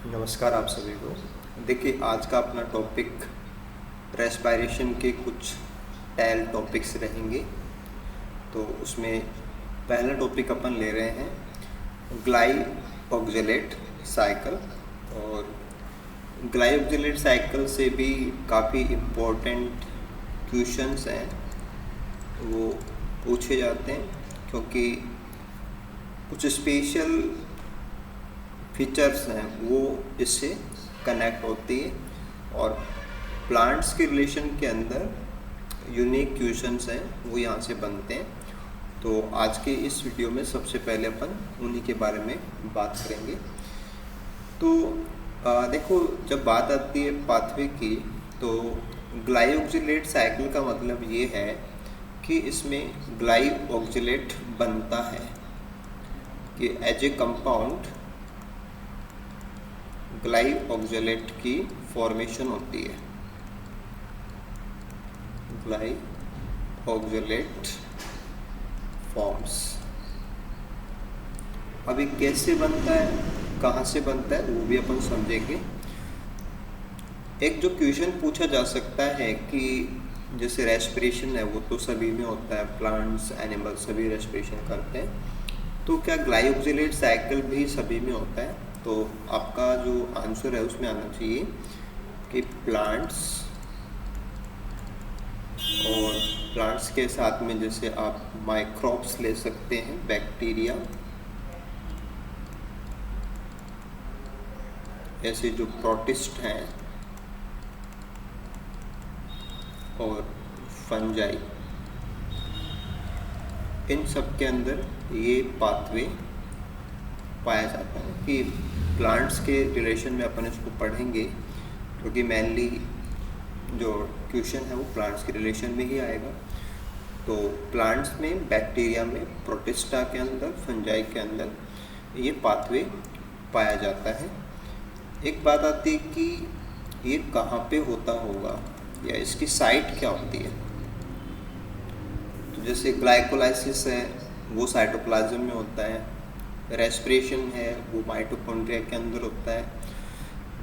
नमस्कार आप सभी को। देखिए, आज का अपना टॉपिक रेस्पायरेशन के कुछ टैल टॉपिक्स रहेंगे। तो उसमें पहला टॉपिक अपन ले रहे हैं ग्लाइऑक्सिलेट साइकिल। और ग्लाइऑक्सिलेट साइकिल से भी काफ़ी इम्पोर्टेंट क्वेश्चंस हैं वो पूछे जाते हैं, क्योंकि कुछ स्पेशल फीचर्स हैं वो इससे कनेक्ट होती है और प्लांट्स के रिलेशन के अंदर यूनिक क्वेश्चंस हैं वो यहाँ से बनते हैं। तो आज के इस वीडियो में सबसे पहले अपन उन्हीं के बारे में बात करेंगे। तो देखो, जब बात आती है पाथवे की, तो ग्लाइऑक्सिलेट साइकिल का मतलब ये है कि इसमें ग्लाइऑक्सिलेट बनता है कि एज ए कंपाउंड ग्लाइऑक्सिलेट की फॉर्मेशन होती है। Glyoxylate forms. अभी कैसे बनता है, कहाँ से बनता है, वो भी अपन समझेंगे। एक जो क्वेश्चन पूछा जा सकता है कि जैसे रेस्पिरेशन है वो तो सभी में होता है, प्लांट्स एनिमल्स सभी रेस्पिरेशन करते हैं, तो क्या ग्लाइऑक्सिलेट साइकिल भी सभी में होता है? तो आपका जो आंसर है उसमें आना चाहिए कि प्लांट्स, और प्लांट्स के साथ में जैसे आप माइक्रोब्स ले सकते हैं, बैक्टीरिया, ऐसे जो प्रोटिस्ट हैं, और फंजाई, इन सब के अंदर ये पाथवे पाया जाता है। कि प्लांट्स के रिलेशन में अपन इसको पढ़ेंगे, क्योंकि मेनली जो क्वेश्चन है वो प्लांट्स के रिलेशन में ही आएगा। तो प्लांट्स में, बैक्टीरिया में, प्रोटिस्टा के अंदर, फंजाई के अंदर ये पाथवे पाया जाता है। एक बात आती है कि ये कहाँ पे होता होगा या इसकी साइट क्या होती है। तो जैसे ग्लाइकोलाइसिस है वो साइटोप्लाज्म में होता है, रेस्पिरेशन है वो माइटोकॉन्ड्रिया के अंदर होता है,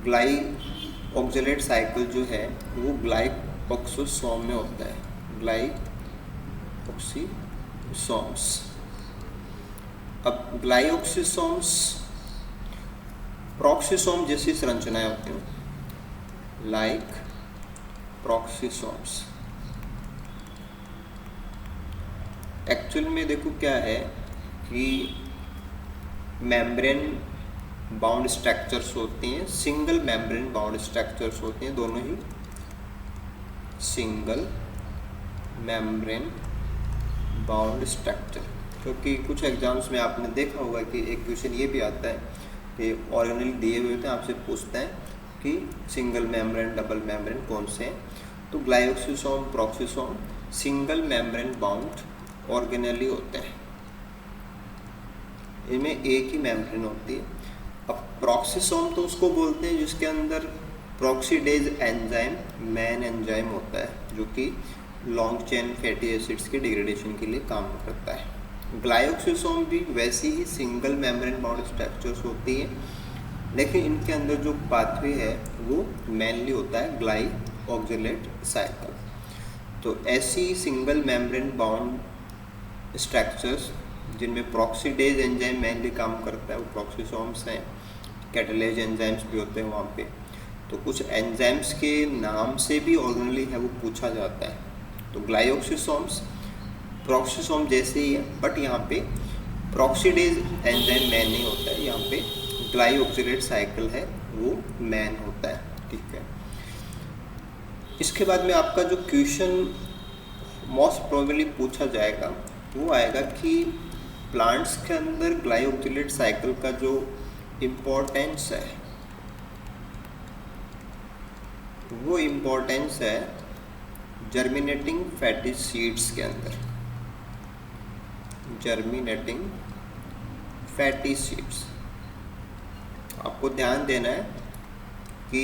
ग्लाइऑक्सिलेट साइकिल जो है वो ग्लाइकोक्सोसोम में होता है, ग्लाइकोक्सोसोम्स। अब ग्लाइकोक्सोसोम्स प्रोक्सिसोम जैसी संरचनाएं होती हैं, लाइक प्रोक्सिसोम्स। एक्चुअल में देखो क्या है कि मेम्ब्रेन बाउंड स्ट्रक्चर्स होती हैं, सिंगल मेम्ब्रेन बाउंड स्ट्रक्चर्स होती हैं, दोनों ही सिंगल मेम्ब्रेन बाउंड स्ट्रक्चर। क्योंकि कुछ एग्जाम्स में आपने देखा होगा कि एक क्वेश्चन ये भी आता है कि ऑर्गेनेल दिए हुए होते हैं, आपसे पूछते हैं कि सिंगल मेम्ब्रेन, डबल मेम्ब्रेन कौन से हैं। तो ग्लाइकोक्सोसोम, प्रोक्सिसोम सिंगल मेम्ब्रेन बाउंड ऑर्गेनेली होते हैं, इनमें एक ही मेम्ब्रेन होती है। अब प्रोक्सिसोम तो उसको बोलते हैं जिसके अंदर प्रोक्सीडेज एंजाइम मेन एंजाइम होता है, जो कि लॉन्ग चेन फैटी एसिड्स के डिग्रेडेशन के लिए काम करता है। ग्लाइकोक्सोसोम भी वैसी ही सिंगल मेम्ब्रेन बाउंड स्ट्रक्चर्स होती हैं, लेकिन इनके अंदर जो पाथवे है वो मेनली होता है ग्लाइऑक्सिलेट साइकिल। तो ऐसी सिंगल मेम्ब्रेन बाउंड स्ट्रक्चर्स जिनमें प्रोक्सीडेज एंजाइम मेनली काम करता है वो प्रोक्सिसोम्स हैं। कैटालेज एंजाइम्स भी होते हैं वहाँ पे। तो कुछ एंजाइम्स के नाम से भी ऑर्गेनेली है वो पूछा जाता है। तो ग्लाइकोक्सोसोम्स प्रोक्सिसोम जैसे ही है, बट यहाँ पे प्रोक्सीडेज एंजाइम मैन नहीं होता है, यहाँ पे ग्लाइऑक्सिलेट साइकिल है वो मैन होता है। ठीक है, इसके बाद में आपका जो क्वेश्चन मोस्ट प्रोबेबली पूछा जाएगा वो आएगा कि प्लांट्स के अंदर ग्लाइऑक्सिलेट साइकिल का जो इम्पोर्टेंस है वो इम्पोर्टेंस है जर्मिनेटिंग फैटी सीड्स के अंदर। जर्मिनेटिंग फैटी सीड्स, आपको ध्यान देना है कि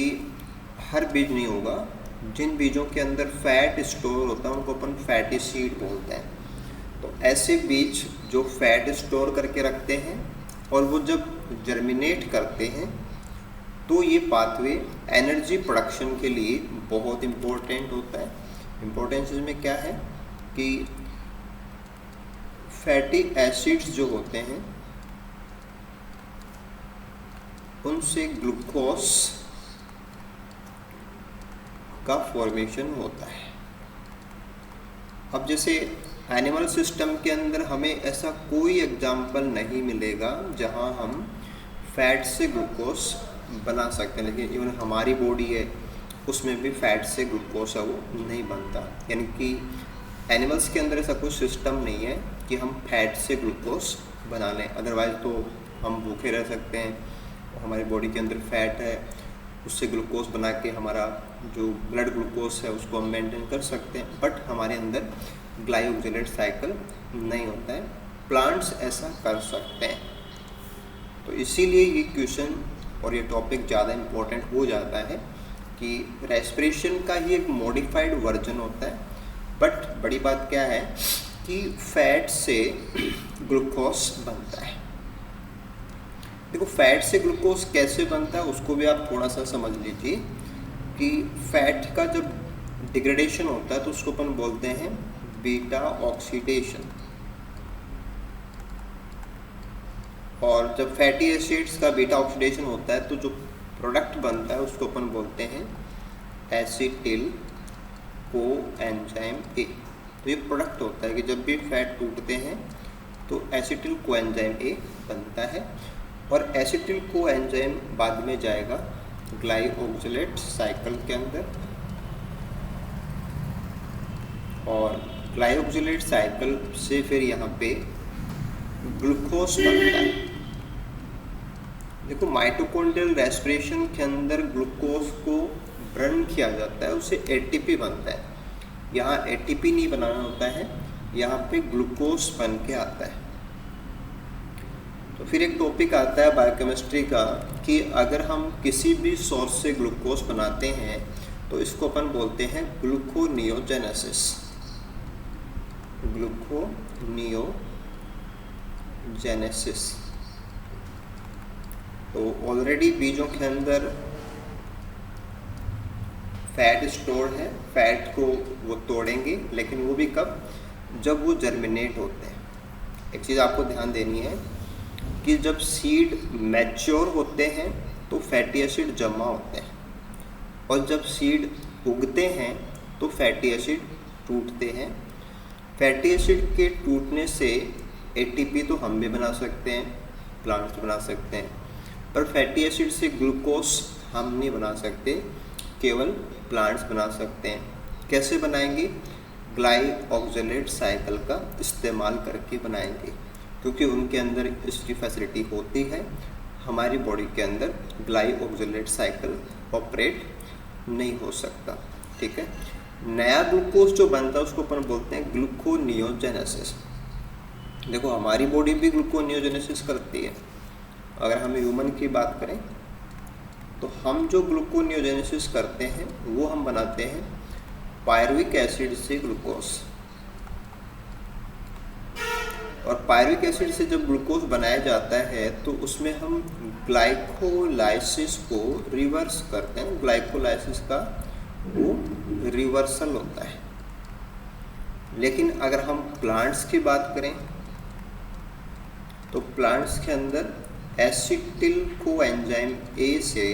हर बीज नहीं होगा, जिन बीजों के अंदर फैट स्टोर होता है उनको अपन फैटी सीड बोलते हैं। तो ऐसे बीज जो फैट स्टोर करके रखते हैं और वो जब जर्मिनेट करते हैं तो ये पाथवे एनर्जी प्रोडक्शन के लिए बहुत इम्पोर्टेंट होता है। इम्पोर्टेंस इसमें क्या है कि फैटी एसिड्स जो होते हैं उनसे ग्लूकोज का फॉर्मेशन होता है। अब जैसे एनिमल सिस्टम के अंदर हमें ऐसा कोई एग्जाम्पल नहीं मिलेगा जहां हम फैट से ग्लूकोज बना सकते हैं, लेकिन इवन हमारी बॉडी है उसमें भी फैट से ग्लूकोज है वो नहीं बनता। यानी कि एनिमल्स के अंदर ऐसा कोई सिस्टम नहीं है कि हम फैट से ग्लूकोज बना लें, अदरवाइज तो हम भूखे रह सकते हैं। हमारी बॉडी के अंदर फैट है, उससे ग्लूकोज बना के हमारा जो ब्लड ग्लूकोज है उसको हम मेंटेन कर सकते हैं, बट हमारे अंदर ग्लाइकोजेनेट साइकिल नहीं होता है। प्लांट्स ऐसा कर सकते हैं, तो इसीलिए ये क्वेश्चन और ये टॉपिक ज़्यादा इम्पोर्टेंट हो जाता है कि रेस्पिरेशन का ही एक मॉडिफाइड वर्जन होता है। बट बड़ी बात क्या है कि फैट से ग्लूकोज बनता है। देखो फैट से ग्लूकोज कैसे बनता है उसको भी आप थोड़ा सा समझ लीजिए कि फैट का जब डिग्रेडेशन होता है तो उसको अपन बोलते हैं बीटा ऑक्सीडेशन, और जब फैटी एसिड्स का बीटा ऑक्सीडेशन होता है तो जो प्रोडक्ट बनता है उसको अपन बोलते हैं एसिटिल कोएंजाइम ए। तो ये प्रोडक्ट होता है कि जब भी फैट टूटते हैं तो एसिटिल कोएंजाइम ए बनता है, और एसिटिल कोएंजाइम बाद में जाएगा ग्लाइकोजेनेट साइकिल के अंदर, और ग्लाइकोजेनेट साइकिल से फिर यहाँ पे ग्लूकोज बनता है। देखो माइटोकॉन्ड्रियल रेस्पिरेशन के अंदर ग्लूकोज को बर्न किया जाता है, उससे एटीपी बनता है। यहाँ एटीपी नहीं बनाना होता है, यहाँ पे ग्लूकोज बन के आता है। तो फिर एक टॉपिक आता है बायोकेमिस्ट्री का कि अगर हम किसी भी सोर्स से ग्लूकोज बनाते हैं तो इसको अपन बोलते हैं ग्लूकोनियोजेनेसिस। ग्लूकोनियोजेनेसिस। तो ऑलरेडी बीजों के अंदर फैट स्टोर है, फैट को वो तोड़ेंगे, लेकिन वो भी कब, जब वो जर्मिनेट होते हैं। एक चीज़ आपको ध्यान देनी है कि जब सीड मैच्योर होते हैं तो फैटी एसिड जमा होते हैं, और जब सीड उगते हैं तो फैटी एसिड टूटते हैं। फैटी एसिड के टूटने से एटीपी तो हम भी बना सकते हैं, प्लांट्स बना सकते हैं, पर फैटी एसिड से ग्लूकोज हम नहीं बना सकते, केवल प्लांट्स बना सकते हैं। कैसे बनाएंगे? ग्लाइकोजेनेट साइकिल का इस्तेमाल करके बनाएंगे, क्योंकि उनके अंदर इसकी फैसिलिटी होती है। हमारी बॉडी के अंदर ग्लाइकोजेनेट साइकिल ऑपरेट नहीं हो सकता। ठीक है, नया ग्लूकोज जो बनता है उसको अपन बोलते हैं ग्लूकोनियोजेनेसिस। देखो हमारी बॉडी भी ग्लूकोनियोजेनेसिस करती है। अगर हम ह्यूमन की बात करें तो हम जो ग्लूकोनियोजेनेसिस करते हैं वो हम बनाते हैं पायरुविक एसिड से ग्लूकोज, और पायरुविक एसिड से जब ग्लूकोज बनाया जाता है तो उसमें हम ग्लाइकोलाइसिस को रिवर्स करते हैं। ग्लाइकोलाइसिस का वो रिवर्सल होता है। लेकिन अगर हम प्लांट्स की बात करें तो प्लांट्स के अंदर एसिटिल कोएंजाइम ए से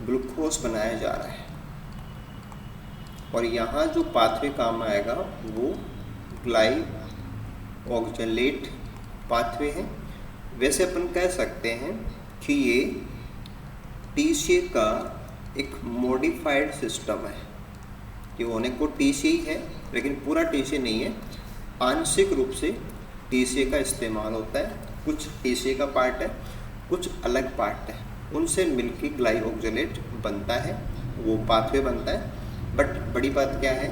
ग्लूकोज बनाया जा रहा है, और यहाँ जो पाथवे काम आएगा वो ग्लाइकोजेनेट पाथवे है। वैसे अपन कह सकते हैं कि ये टीसीए का एक मॉडिफाइड सिस्टम है। ये होने को टीसीए ही है, लेकिन पूरा टीसीए नहीं है, आंशिक रूप से टीसीए का इस्तेमाल होता है। कुछ टीसीए का पार्ट है, कुछ अलग पार्ट है, उनसे मिलके ग्लाइकोजेनेट बनता है, वो पाथवे बनता है। बट बड़ी बात क्या है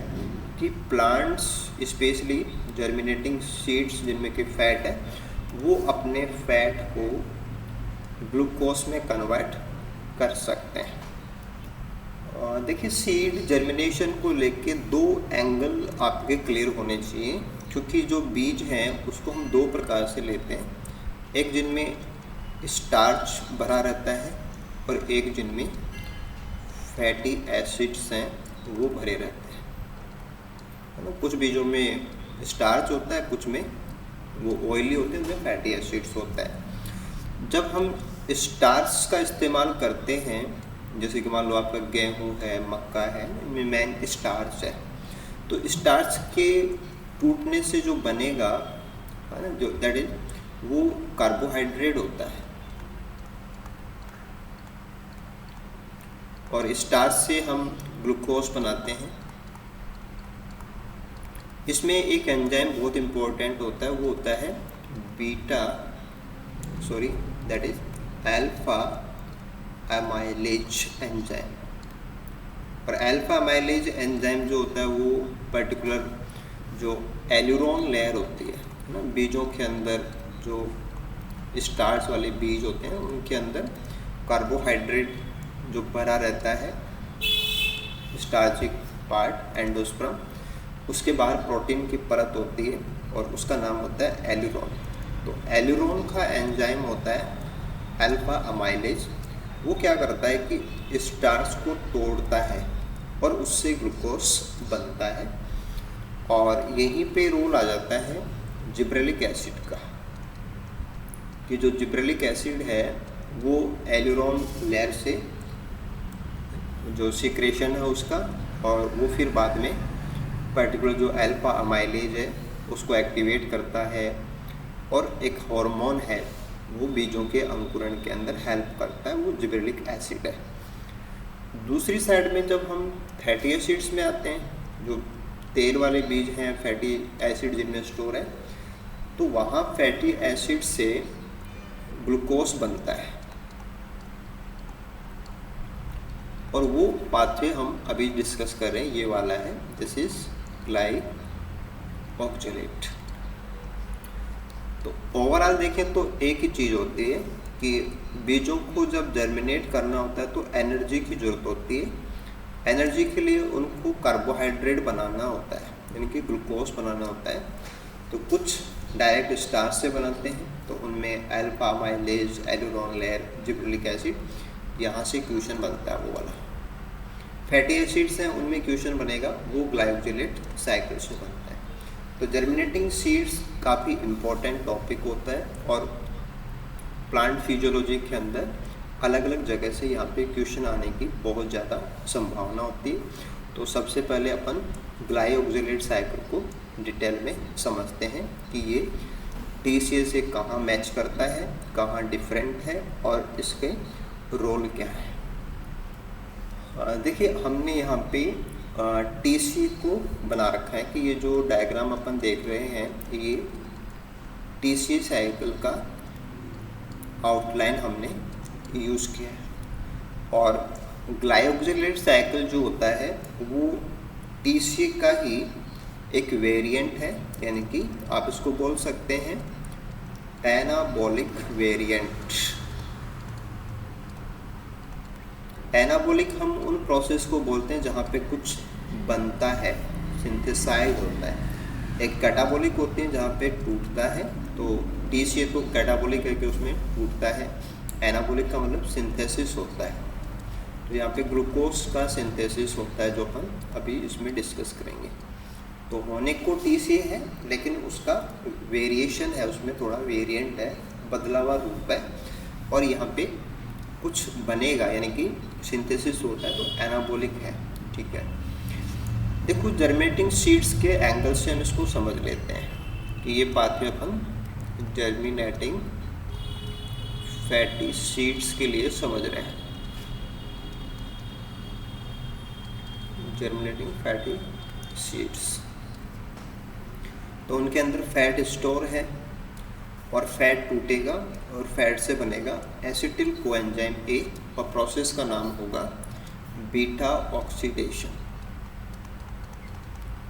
कि प्लांट्स स्पेशली जर्मिनेटिंग सीड्स जिनमें कि फैट है, वो अपने फैट को ग्लूकोज में कन्वर्ट कर सकते हैं। देखिए सीड जर्मिनेशन को लेके दो एंगल आपके क्लियर होने चाहिए, क्योंकि जो बीज हैं उसको हम दो प्रकार से लेते हैं। एक जिनमें स्टार्च भरा रहता है और एक जिनमें फैटी एसिड्स हैं वो भरे रहते हैं, है ना। कुछ बीजों में स्टार्च होता है, कुछ में वो ऑयली होते हैं, उनमें फैटी एसिड्स होता है। जब हम स्टार्च का इस्तेमाल करते हैं, जैसे कि मान लो आपका गेहूं है, मक्का है, इनमें मेन स्टार्च है, तो स्टार्च के टूटने से जो बनेगा, है ना, जो दैट इज वो कार्बोहाइड्रेट होता है। और स्टार्च से हम ग्लूकोज बनाते हैं। इसमें एक एंजाइम बहुत इम्पोर्टेंट होता है, वो होता है that is alpha amylase enzyme. और अल्फा अमाइलेज एंजाइम जो होता है वो पर्टिकुलर जो एल्यूरोन लेयर होती है ना, बीजों के अंदर जो स्टार्च वाले बीज होते हैं उनके अंदर कार्बोहाइड्रेट जो भरा रहता है, स्टार्चिक पार्ट एंडोस्पर्म, उसके बाहर प्रोटीन की परत होती है और उसका नाम होता है एल्यूरोन। तो एल्यूरोन का एंजाइम होता है अल्फा अमाइलेज। वो क्या करता है कि स्टार्च को तोड़ता है और उससे ग्लूकोज बनता है। और यहीं पे रोल आ जाता है जिब्रेलिक एसिड का, कि जो जिब्रेलिक एसिड है वो एल्यूरोन लेयर से जो सिक्रेशन है उसका, और वो फिर बाद में पर्टिकुलर जो अल्फा अमाइलेज है उसको एक्टिवेट करता है, और एक हार्मोन है वो बीजों के अंकुरण के अंदर हेल्प करता है, वो जिब्रेलिक एसिड है। दूसरी साइड में जब हम फैटी एसिड्स में आते हैं, जो तेल वाले बीज हैं, फैटी एसिड जिनमें स्टोर है, तो वहाँ फैटी एसिड से ग्लूकोज बनता है, और वो पाथवे हम अभी डिस्कस कर रहे हैं, ये वाला है, दिस इज ग्लाइकोक्सिलेट। तो ओवरऑल देखें तो एक ही चीज़ होती है कि बीजों को जब जर्मिनेट करना होता है तो एनर्जी की ज़रूरत होती है। एनर्जी के लिए उनको कार्बोहाइड्रेट बनाना होता है, यानी कि ग्लूकोज बनाना होता है। तो कुछ डायरेक्ट स्टार्च से बनाते हैं, तो उनमें alpha amylase, aleurone layer, gibberellic acid, यहाँ से क्वेश्चन बनता है वो वाला। फैटी एसिड्स हैं, उनमें क्वेश्चन बनेगा वो ग्लाइकोजिलेट साइकिल से बनता है। तो जर्मिनेटिंग सीड्स काफ़ी इम्पोर्टेंट टॉपिक होता है, और प्लांट फिजियोलॉजी के अंदर अलग अलग जगह से यहाँ पे क्वेश्चन आने की बहुत ज़्यादा संभावना होती है। तो सबसे पहले अपन ग्लाइकोजिलेट साइकिल को डिटेल में समझते हैं कि ये TCA से कहाँ मैच करता है, कहाँ डिफरेंट है, और इसके रोल क्या है। देखिए, हमने यहाँ पे TCA को बना रखा है कि ये जो डायग्राम अपन देख रहे हैं, ये TCA साइकिल का आउटलाइन हमने यूज़ किया है। और ग्लाइकोजिलेट साइकिल जो होता है वो TCA का ही एक वेरिएंट है, यानी कि आप इसको बोल सकते हैं एनाबॉलिक वेरिएंट। एनाबॉलिक हम उन प्रोसेस को बोलते हैं जहाँ पे कुछ बनता है, सिंथेसाइज होता है। एक कैटाबॉलिक होती है जहाँ पे टूटता है, तो TCA तो कैटाबॉलिक करके उसमें टूटता है। एनाबॉलिक का मतलब सिंथेसिस होता है। तो यहाँ पे ग्लूकोज का सिंथेसिस होता है, जो अपन अभी इसमें डिस्कस करेंगे। तो होने को TCA है, लेकिन उसका वेरिएशन है, उसमें थोड़ा वेरिएंट है, बदला हुआ रूप है, और यहाँ पे कुछ बनेगा, यानी कि सिंथेसिस होता है, तो एनाबॉलिक है। ठीक है, देखो जर्मिनेटिंग सीड्स के एंगल से हम इसको समझ लेते हैं कि ये पाथवे अपन जर्मिनेटिंग फैटी सीड्स के लिए समझ रहे हैं। जर्मिनेटिंग फैटी सीड्स, तो उनके अंदर फैट स्टोर है, और फैट टूटेगा और फैट से बनेगा एसिटिल कोएंजाइम A, और प्रोसेस का नाम होगा बीटा ऑक्सीडेशन।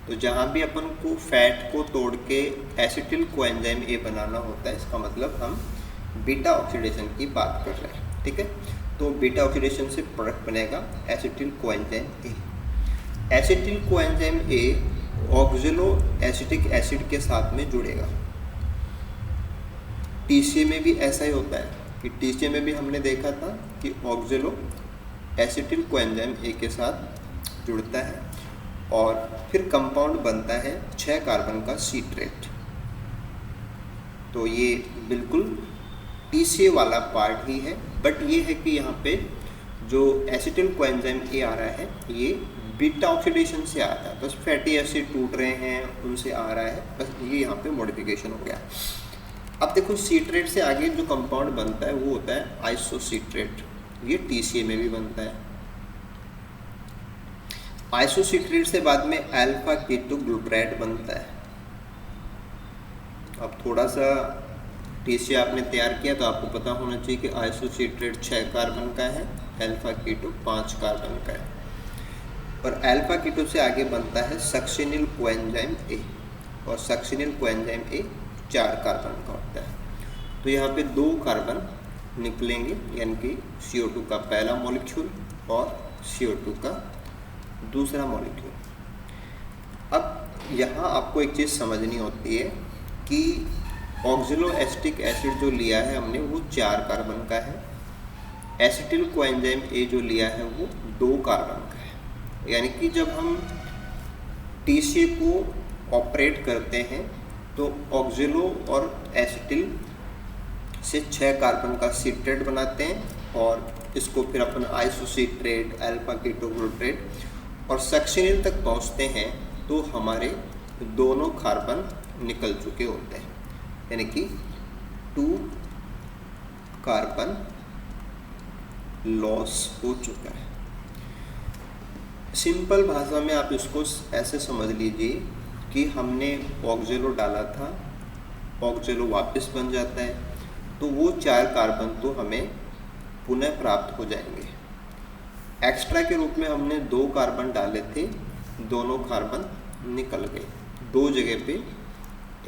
तो जहाँ भी अपन को फैट को तोड़ के एसिटिल कोएंजाइम A बनाना होता है, इसका मतलब हम बीटा ऑक्सीडेशन की बात कर रहे हैं। ठीक है, तो बीटा ऑक्सीडेशन से प्रोडक्ट बनेगा acetyl coenzyme A। Acetyl coenzyme A ऑक्जेलो acetic acid के साथ में जुड़ेगा। TCA में भी ऐसा ही होता है कि TCA में भी हमने देखा था कि ऑक्जेलो एसिटिल कोएंजाइम ए के साथ जुड़ता है और फिर कंपाउंड बनता है 6 कार्बन का सीट्रेट। तो ये बिल्कुल TCA वाला पार्ट ही है, बट ये है कि यहाँ पे जो एसिटिल कोएंजाइम ए आ रहा है ये बीटा ऑक्सीडेशन से आ रहा है, बस फैटी एसिड टूट रहे हैं उनसे आ रहा है, बस ये यहाँ पे मॉडिफिकेशन हो गया। अब देखो सीट्रेट से आगे जो कंपाउंड बनता है वो होता है आइसोसीट्रेट, ये TCA में भी बनता है। आइसोसीट्रेट से बाद में अल्फा कीटो ग्लूट्राइड बनता है। अब थोड़ा सा TCA आपने तैयार किया तो आपको पता होना चाहिए कि आइसोसीट्रेट 6 कार्बन का है, अल्फा कीटो 5 कार्बन का है, और अल्फा कीटो से आगे बनता है सक्सिनिल कोएंजाइम ए, और सक्सिनिल कोएंजाइम ए 4 कार्बन का होता है। तो यहाँ पे 2 कार्बन निकलेंगे, यानी कि CO2 का पहला मॉलिक्यूल और CO2 का दूसरा मॉलिक्यूल। अब यहाँ आपको एक चीज़ समझनी होती है कि ऑक्जेलो एसिटिक एसिड जो लिया है हमने वो 4 कार्बन का है, एसिटिल कोएंजाइम ए जो लिया है वो 2 कार्बन का है। यानी कि जब हम TCA को ऑपरेट करते हैं तो ऑक्जेलो और एसिटिल से 6 कार्बन का सीट्रेट बनाते हैं और इसको फिर अपन आइसोसीट्रेट, अल्फा कीटो ग्लूट्रेट और सक्सिनिल तक पहुंचते हैं तो हमारे दोनों कार्बन निकल चुके होते हैं, यानी कि 2 कार्बन लॉस हो चुका है। सिंपल भाषा में आप इसको ऐसे समझ लीजिए कि हमने ऑक्जेलो डाला था, ऑक्जेलो वापस बन जाता है तो वो 4 कार्बन तो हमें पुनः प्राप्त हो जाएंगे। एक्स्ट्रा के रूप में हमने 2 कार्बन डाले थे, दोनों कार्बन निकल गए 2 जगह पे,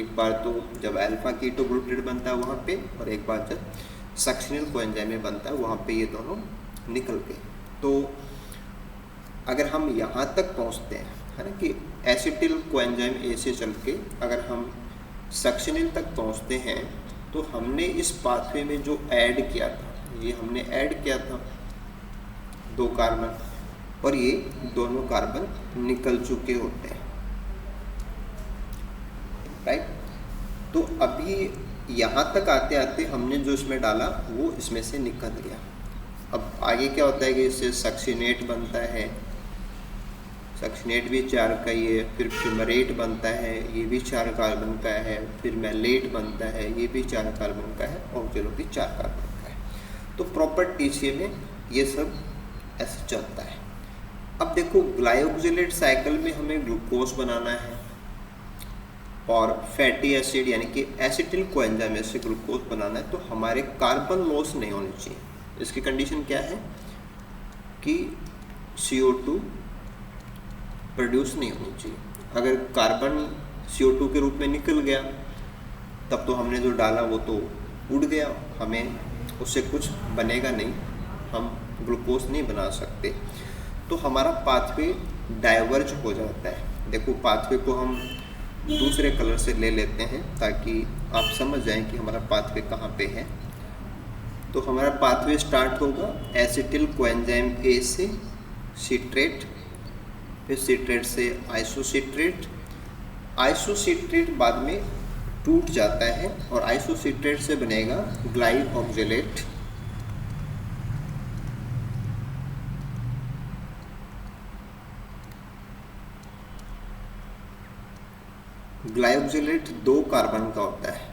एक बार तो जब अल्फा कीटो ग्लूट्रेट बनता है वहाँ पे, और एक बार जब सक्सिनिल कोएंजाइम में बनता है वहाँ पे ये दोनों निकल गए। तो अगर हम यहाँ तक पहुँचते हैं, है ना, कि एसिटिल कोएंजाइम ए से चल के अगर हम सक्सिनिल तक पहुँचते हैं तो हमने इस पाथवे में जो ऐड किया था, ये हमने ऐड किया था 2 कार्बन, और ये दोनों कार्बन निकल चुके होते हैं, राइट। तो अभी यहाँ तक आते आते हमने जो इसमें डाला वो इसमें से निकल गया। अब आगे क्या होता है कि इससे सक्सिनेट बनता है, सक्सिनेट भी 4 का ही है, फिर फ्यूमरेट बनता है, ये भी 4 कार्बन का है, फिर मैलेट बनता है, ये भी 4 कार्बन का है, ऑक्जेलो भी 4 कार्बन का है। तो प्रॉपर TCA में ये सब ऐसे चलता है। अब देखो ग्लाइकोक्सिलेट साइकिल में हमें ग्लूकोज बनाना है और फैटी एसिड यानी कि एसिटिल कोएंजाइम से ग्लूकोज बनाना है, तो हमारे कार्बन लॉस नहीं होनी चाहिए। इसकी कंडीशन क्या है कि CO2 प्रोड्यूस नहीं होनी चाहिए। अगर कार्बन CO2 के रूप में निकल गया तब तो हमने जो डाला वो तो उड़ गया, हमें उससे कुछ बनेगा नहीं, हम ग्लूकोज नहीं बना सकते। तो हमारा पाथवे डाइवर्ज हो जाता है। देखो पाथवे को हम दूसरे कलर से ले लेते हैं ताकि आप समझ जाएं कि हमारा पाथवे कहाँ पे है। तो हमारा पाथवे स्टार्ट होगा एसिटिल कोएंजाइम ए से सीट्रेट, फिर सीट्रेट से आइसोसीट्रेट, आइसोसीट्रेट बाद में टूट जाता है और आइसोसीट्रेट से बनेगा ग्लाइकोक्सिलेट, ग्लाइकोक्सिलेट 2 कार्बन का होता है।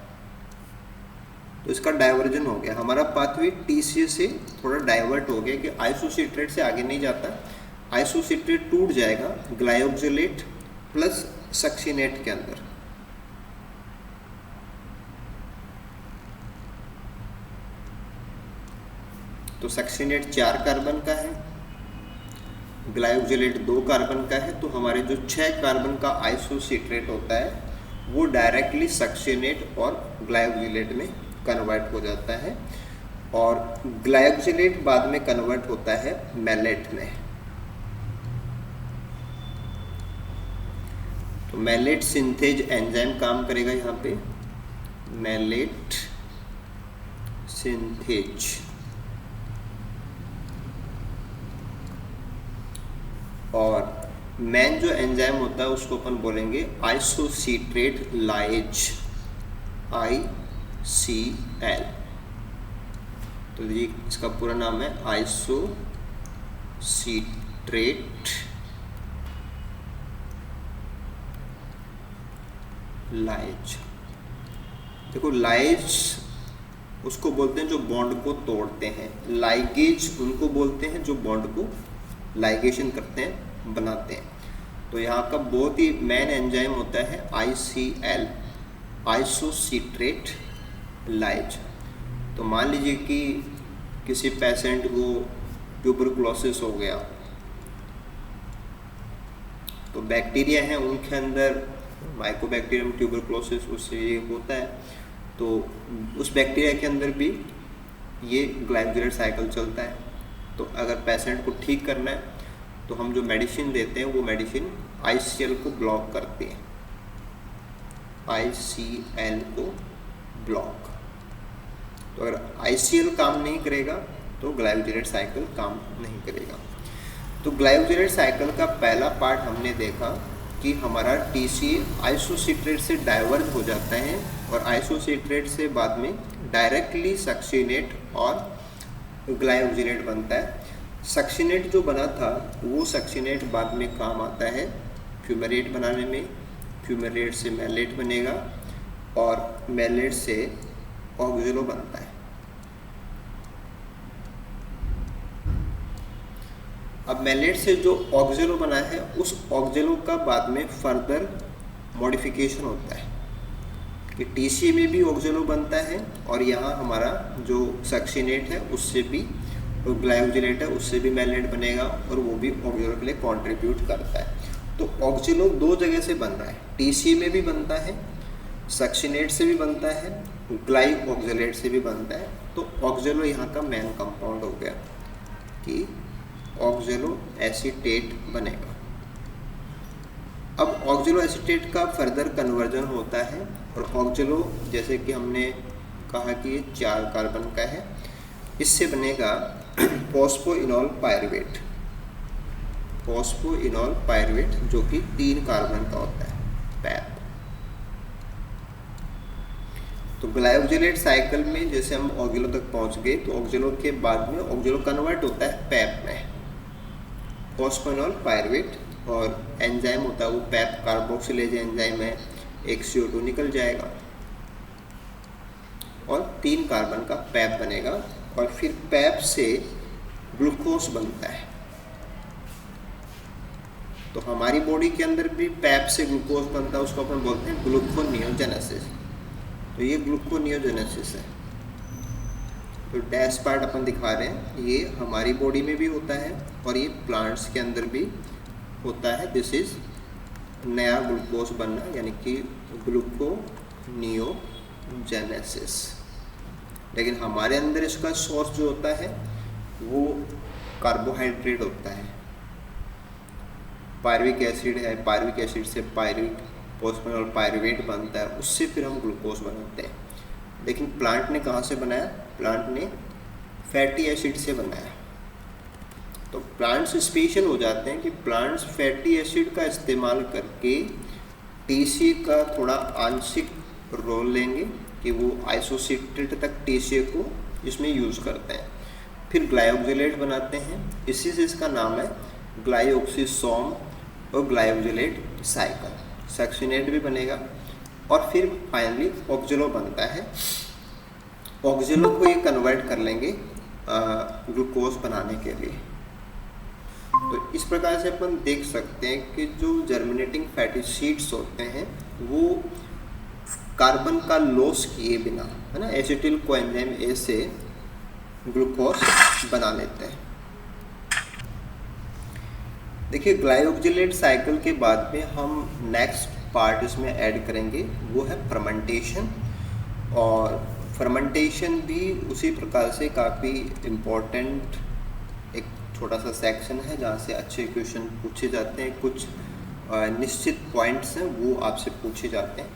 तो इसका डाइवर्जन हो गया, हमारा पाथवे TCA से थोड़ा डाइवर्ट हो गया कि आइसोसीट्रेट से आगे नहीं जाता, आइसोसीट्रेट टूट जाएगा ग्लाइकोक्सिलेट प्लस सक्सिनेट के अंदर। तो सक्सिनेट 4 कार्बन का है, ग्लाइकोक्सिलेट 2 कार्बन का है, तो हमारे जो 6 कार्बन का आइसोसीट्रेट होता है वो डायरेक्टली सक्सिनेट और ग्लाइकोक्सिलेट में कन्वर्ट हो जाता है, और ग्लाइकोक्सिलेट बाद में कन्वर्ट होता है मैलेट में। तो मैलेट सिंथेज एंजाइम काम करेगा यहाँ पे, मैलेट सिंथेज मेन जो एंजाइम होता है उसको अपन बोलेंगे आइसोसीट्रेट लाइज, ICL। तो ये इसका पूरा नाम है आइसोसीट्रेट लाइज। देखो लाइज उसको बोलते हैं जो बॉन्ड को तोड़ते हैं, लाइगेज उनको बोलते हैं जो बॉन्ड को लाइगेशन करते हैं, बनाते हैं। तो यहाँ का बहुत ही मेन एंजाइम होता है ICL, आइसोसीट्रेट लाइज। तो मान लीजिए कि किसी पेशेंट को ट्यूबरकुलोसिस हो गया, तो बैक्टीरिया हैं उनके अंदर, माइकोबैक्टीरियम ट्यूबरकुलोसिस, उससे ये होता है। तो उस बैक्टीरिया के अंदर भी ये ग्लाइकोजेनेट साइकिल चलता है। तो अगर पेशेंट को ठीक करना है तो हम जो मेडिसिन देते हैं वो मेडिसिन ICL को ब्लॉक करती है, ICL को ब्लॉक। तो अगर ICL काम नहीं करेगा तो ग्लाइकोजेनेट साइकिल काम नहीं करेगा। तो ग्लाइकोजेनेट साइकिल का पहला पार्ट हमने देखा कि हमारा TCA आइसोसीट्रेट से डाइवर्ज हो जाता है और आइसोसीट्रेट से बाद में डायरेक्टली सक्सिनेट और ग्लाइकोजेनेट बनता है। सक्सिनेट जो बना था वो सक्सिनेट बाद में काम आता है फ्यूमेरेट बनाने में, फ्यूमेरेट से मैलेट बनेगा और मैलेट से ऑक्जेलो बनता है। अब मैलेट से जो ऑक्जेलो बना है उस ऑक्जेलो का बाद में फर्दर मॉडिफिकेशन होता है कि TCA में भी ऑक्जेलो बनता है और यहाँ हमारा जो सक्सिनेट है उससे भी, तो ग्लाइकोजेनेट है उससे भी मैलेट बनेगा और वो भी ऑक्जेलो के लिए कंट्रीब्यूट करता है। तो ऑक्जेलो दो जगह से बन रहा है, TCA में भी बनता है, सक्सिनेट से भी बनता है, ग्लाइकोजेलेट से भी बनता है। तो ऑक्जेलो यहाँ का मेन कंपाउंड हो गया कि ऑक्जेलो एसीटेट बनेगा। अब ऑक्जेलो एसीटेट का फर्दर कन्वर्जन होता है और ऑक्जेलो जैसे कि हमने कहा कि ये 4 कार्बन का है, इससे बनेगा फॉस्फोइनॉल पायरुवेट, फॉस्फोइनॉल पायरुवेट जो कि 3 कार्बन का होता है, पैप। तो ग्लाइकोजेनेट साइकिल में जैसे हम ऑक्जेलो तक पहुंच गए तो ऑक्जेलो के बाद में ऑक्जेलो कन्वर्ट होता है पैप में, फॉस्फोइनॉल पायरुवेट, और एंजाइम होता है वो पैप कार्बोक्सिलेज एंजाइम है, एक CO2 निकल जाएगा और 3 कार्बन का पैप बनेगा और फिर पैप से ग्लूकोज बनता है। तो हमारी बॉडी के अंदर भी पैप से ग्लूकोज बनता है, उसको अपन बोलते हैं ग्लूकोनियोजेनेसिस। तो ये ग्लूकोनियोजेनेसिस है। तो डैश पार्ट अपन दिखा रहे हैं, ये हमारी बॉडी में भी होता है और ये प्लांट्स के अंदर भी होता है। दिस इज नया ग्लूकोज बनना, यानी कि ग्लूकोनियोजेनेसिस। लेकिन हमारे अंदर इसका सोर्स जो होता है वो कार्बोहाइड्रेट होता है, पायरुविक एसिड है, पायरुविक एसिड से पायरुविक फॉस्फोइनॉल पायरुवेट बनता है, उससे फिर हम ग्लूकोज बनाते हैं। लेकिन प्लांट ने कहाँ से बनाया? प्लांट ने फैटी एसिड से बनाया। तो प्लांट्स स्पेशल हो जाते हैं कि प्लांट्स फैटी एसिड का इस्तेमाल करके TCA का थोड़ा आंशिक रोल लेंगे कि वो आइसोसीट्रेट तक TCA को इसमें यूज़ करते हैं, फिर ग्लाइकोजेलेट बनाते हैं। इसी से इसका नाम है ग्लाइऑक्सिसोम और ग्लाइकोजेलेट साइकिल। सक्सिनेट भी बनेगा और फिर फाइनली ऑक्जेलो बनता है। ऑक्जेलो को ये कन्वर्ट कर लेंगे ग्लूकोज बनाने के लिए। तो इस प्रकार से अपन देख सकते हैं कि जो जर्मिनेटिंग फैटी सीड्स होते हैं वो कार्बन का लॉस किए बिना, है ना, एसिटिल कोएंजाइम A से ग्लूकोज बना लेते हैं। देखिए ग्लाइकोजेलेट साइकिल के बाद में हम नेक्स्ट पार्ट इसमें ऐड करेंगे, वो है फर्मेंटेशन। और फर्मेंटेशन भी उसी प्रकार से काफ़ी इम्पोर्टेंट एक छोटा सा सेक्शन है जहाँ से अच्छे क्वेश्चन पूछे जाते हैं, कुछ निश्चित पॉइंट्स हैं वो आपसे पूछे जाते हैं।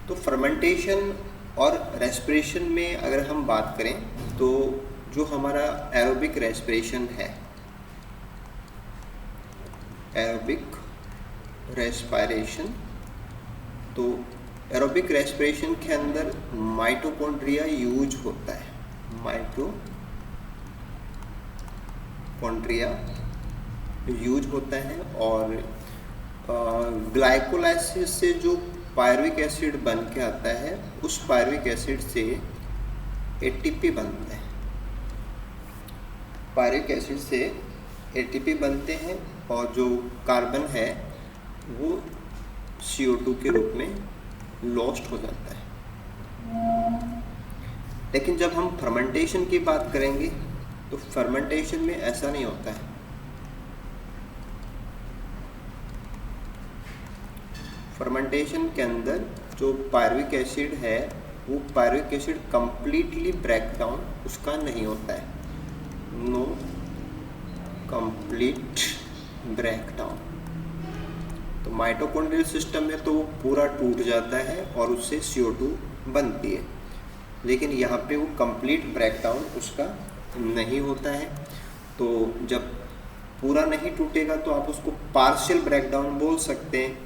तो फर्मेंटेशन और रेस्पिरेशन में अगर हम बात करें तो जो हमारा एरोबिक रेस्पिरेशन है, एरोबिक रेस्पिरेशन। तो एरोबिक रेस्पिरेशन के अंदर माइटोकॉन्ड्रिया यूज होता है, माइटोकॉन्ड्रिया यूज होता है। और ग्लाइकोलाइसिस से जो पायरुविक एसिड बन के आता है, उस पायरुविक एसिड से एटीपी बनता है। पायरुविक एसिड से एटीपी बनते हैं और जो कार्बन है वो CO2 के रूप में लॉस्ट हो जाता है। लेकिन जब हम फर्मेंटेशन की बात करेंगे तो फर्मेंटेशन में ऐसा नहीं होता है। फर्मेंटेशन के अंदर जो पायरुविक एसिड है वो pyruvic acid completely break down उसका नहीं होता है, नो कंप्लीट ब्रेक डाउन। तो माइटोकॉन्ड्रियल सिस्टम में तो वो पूरा टूट जाता है और उससे CO2 बनती है, लेकिन यहाँ पे वो कंप्लीट ब्रेक डाउन उसका नहीं होता है। तो जब पूरा नहीं टूटेगा तो आप उसको पार्शियल ब्रेक डाउन बोल सकते हैं।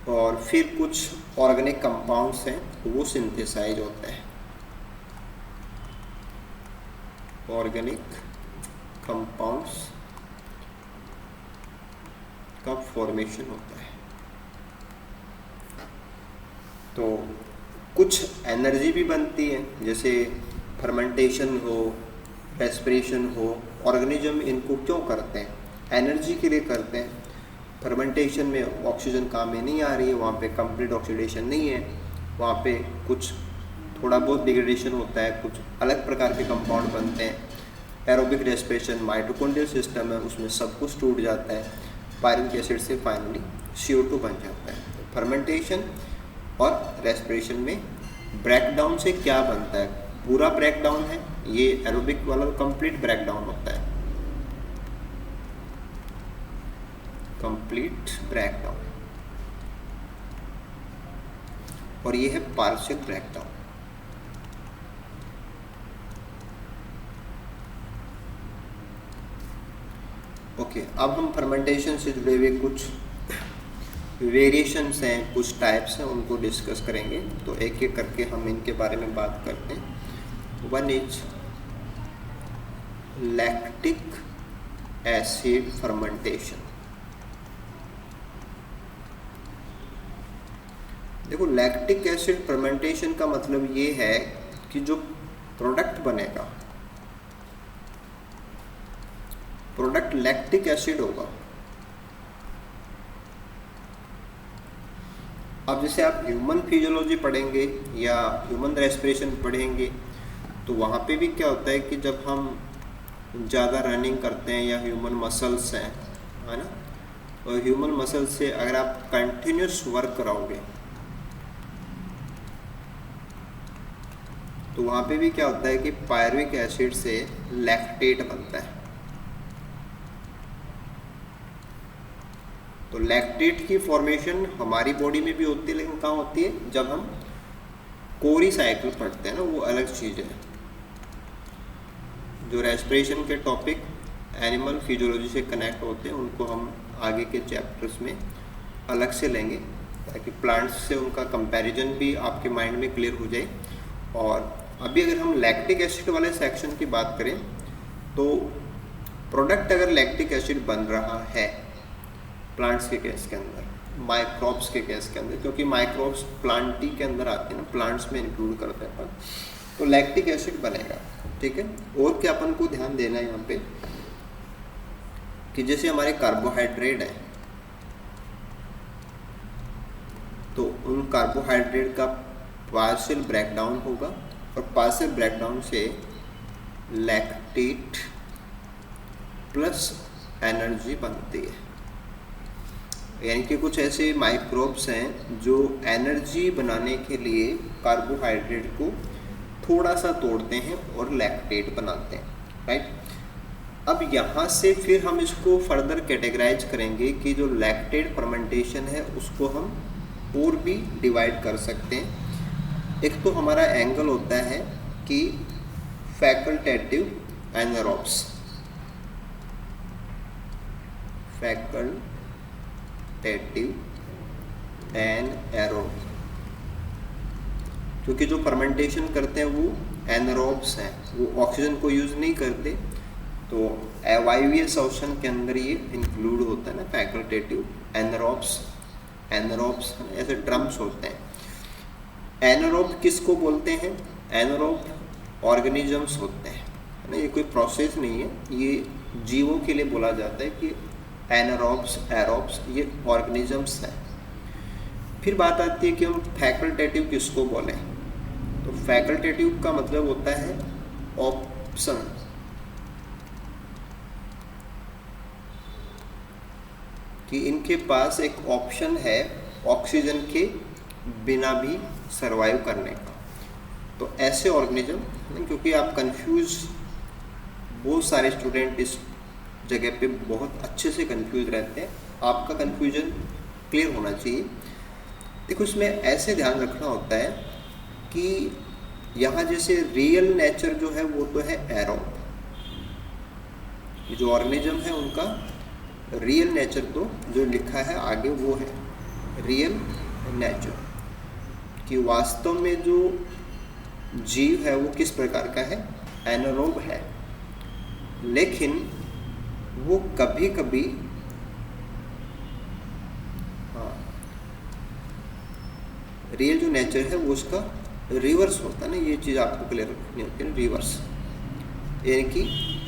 और फिर कुछ ऑर्गेनिक कंपाउंड्स हैं वो सिंथेसाइज होता है, ऑर्गेनिक कंपाउंड्स का फॉर्मेशन होता है। तो कुछ एनर्जी भी बनती है, जैसे फर्मेंटेशन हो, रेस्पिरेशन हो। ऑर्गेनिज्म इनको क्यों करते हैं? एनर्जी के लिए करते हैं। फर्मेंटेशन में ऑक्सीजन काम में नहीं आ रही है, वहाँ पे कंप्लीट ऑक्सीडेशन नहीं है, वहाँ पे कुछ थोड़ा बहुत डिग्रेडेशन होता है, कुछ अलग प्रकार के कंपाउंड बनते हैं। एरोबिक रेस्पिरेशन माइटोकॉन्ड्रियल सिस्टम है, उसमें सब कुछ टूट जाता है, पायरुविक एसिड से फाइनली CO2 बन जाता है। फर्मेंटेशन और रेस्पिरेशन में ब्रेकडाउन से क्या बनता है? पूरा ब्रेकडाउन है, ये एरोबिक वाला कंप्लीट ब्रेकडाउन होता है, कंप्लीट ब्रेकडाउन। और ये है पार्शियल ब्रेकडाउन। ओके, अब हम फर्मेंटेशन से जुड़े हुए कुछ वेरिएशंस हैं, कुछ टाइप्स हैं, उनको डिस्कस करेंगे। तो एक एक करके हम इनके बारे में बात करते हैं। One is lactic acid fermentation. देखो, लैक्टिक एसिड फर्मेंटेशन का मतलब ये है कि जो प्रोडक्ट बनेगा, प्रोडक्ट लैक्टिक एसिड होगा। अब जैसे आप ह्यूमन फिजियोलॉजी पढ़ेंगे या ह्यूमन रेस्पिरेशन पढ़ेंगे तो वहाँ पे भी क्या होता है कि जब हम ज़्यादा रनिंग करते हैं या ह्यूमन मसल्स हैं, है ना, और ह्यूमन मसल्स से अगर आप कंटिन्यूस वर्क कराओगे तो वहाँ पे भी क्या होता है कि पायरुविक एसिड से लैक्टेट बनता है। तो लैक्टेट की फॉर्मेशन हमारी बॉडी में भी होती है, लेकिन कहाँ होती है? जब हम कोरी साइकिल पढ़ते हैं ना, वो अलग चीज़ है। जो रेस्पिरेशन के टॉपिक एनिमल फिजियोलॉजी से कनेक्ट होते हैं उनको हम आगे के चैप्टर्स में अलग से लेंगे, ताकि प्लांट्स से उनका कंपैरिजन भी आपके माइंड में क्लियर हो जाए। और अभी अगर हम लैक्टिक एसिड वाले सेक्शन की बात करें तो प्रोडक्ट अगर लैक्टिक एसिड बन रहा है प्लांट्स के केस के अंदर, माइक्रोब्स के केस के अंदर, क्योंकि माइक्रोब्स प्लांटी के अंदर आते हैं ना, प्लांट्स में इंक्लूड करते हैं, तो लैक्टिक एसिड बनेगा। ठीक है। और क्या अपन को ध्यान देना है यहाँ पे कि जैसे हमारे कार्बोहाइड्रेट है तो उन कार्बोहाइड्रेट का पार्शियल ब्रेकडाउन होगा और पार्शियल ब्रेकडाउन से लैक्टेट प्लस एनर्जी बनती है। यानी कि कुछ ऐसे माइक्रोब्स हैं जो एनर्जी बनाने के लिए कार्बोहाइड्रेट को थोड़ा सा तोड़ते हैं और लैक्टेट बनाते हैं, राइट। अब यहाँ से फिर हम इसको फर्दर कैटेगराइज करेंगे कि जो लैक्टेट फर्मेंटेशन है उसको हम और भी डिवाइड कर सकते हैं। एक तो हमारा एंगल होता है कि फैकल्टेटिव एनारोब्स, फैकल्टेटिव फैकल्टेटिव एनएरोब, क्योंकि जो फर्मेंटेशन करते हैं वो एनरोब्स हैं, वो ऑक्सीजन को यूज़ नहीं करते, तो वायवीय श्वसन के अंदर ये इंक्लूड होता है ना फैकल्टेटिव एनरोब्स। एनरोब्स ऐसे टर्म्स होते हैं। एनरोब किसको बोलते हैं? एनरोब ऑर्गेनिजम्स होते हैं, है ना, ये कोई प्रोसेस नहीं है, ये जीवों के लिए बोला जाता है कि एनरोब्स एरोब्स ये ऑर्गेनिजम्स हैं। फिर बात आती है कि हम फैकल्टेटिव किसको बोलें, तो फैकल्टेटिव का मतलब होता है ऑप्शन, कि इनके पास एक ऑप्शन है ऑक्सीजन के बिना भी सरवाइव करने का। तो ऐसे ऑर्गेनिज्म, क्योंकि आप कंफ्यूज, बहुत सारे स्टूडेंट इस जगह पे बहुत अच्छे से कंफ्यूज रहते हैं, आपका कंफ्यूजन क्लियर होना चाहिए। देखो इसमें ऐसे ध्यान रखना होता है कि यहाँ जैसे रियल नेचर जो है वो तो है एरोब, जो ऑर्गेनिज्म है उनका रियल नेचर तो जो लिखा है आगे वो है रियल नेचर, कि वास्तव में जो जीव है वो किस प्रकार का है, एनारोब है। लेकिन वो कभी कभी रियल जो नेचर है वो उसका रिवर्स होता है ना, ये चीज़ आपको क्लियर रखनी होती है, रिवर्स, यानी कि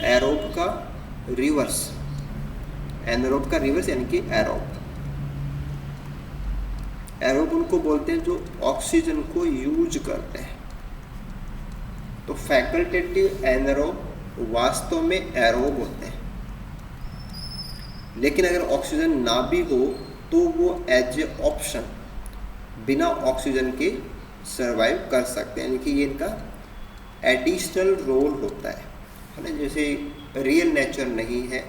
एरोब का रिवर्स, एनारोब का रिवर्स यानी कि एरोब। एरोब उनको बोलते हैं जो ऑक्सीजन को यूज करते हैं। तो फैकल्टेटिव एनारोब वास्तव में एरोब होते हैं, लेकिन अगर ऑक्सीजन ना भी हो तो वो एज ए ऑप्शन बिना ऑक्सीजन के सरवाइव कर सकते हैं, यानी कि ये इनका एडिशनल रोल होता है ना। जैसे रियल नेचर नहीं है,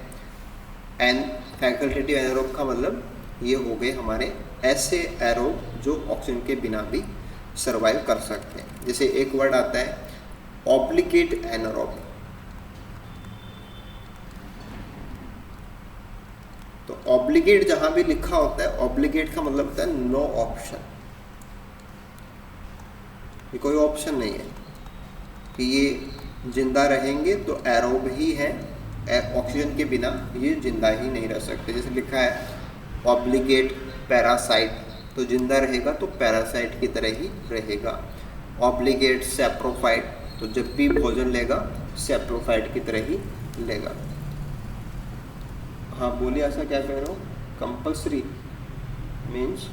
एन फैकल्टेटिव एनारोब का मतलब ये हो गए हमारे ऐसे एरोब जो ऑक्सीजन के बिना भी सरवाइव कर सकते हैं। जैसे एक वर्ड आता है ऑब्लिगेट एनारोब, तो ऑब्लिगेट जहां भी लिखा होता है, ऑब्लिगेट का मतलब होता है नो ऑप्शन, ये कोई ऑप्शन नहीं है कि ये जिंदा रहेंगे तो एरोब ही है, ऑक्सीजन के बिना ये जिंदा ही नहीं रह सकते। जैसे लिखा है ऑब्लिगेट पैरासाइट, तो जिंदा रहेगा तो पैरासाइट की तरह ही रहेगा। ऑब्लिगेट सैप्रोफाइट, तो जब भी भोजन लेगा सैप्रोफाइट की तरह ही लेगा। हाँ बोलिए, ऐसा क्या कह रहे हो? कंपल्सरी मीन्स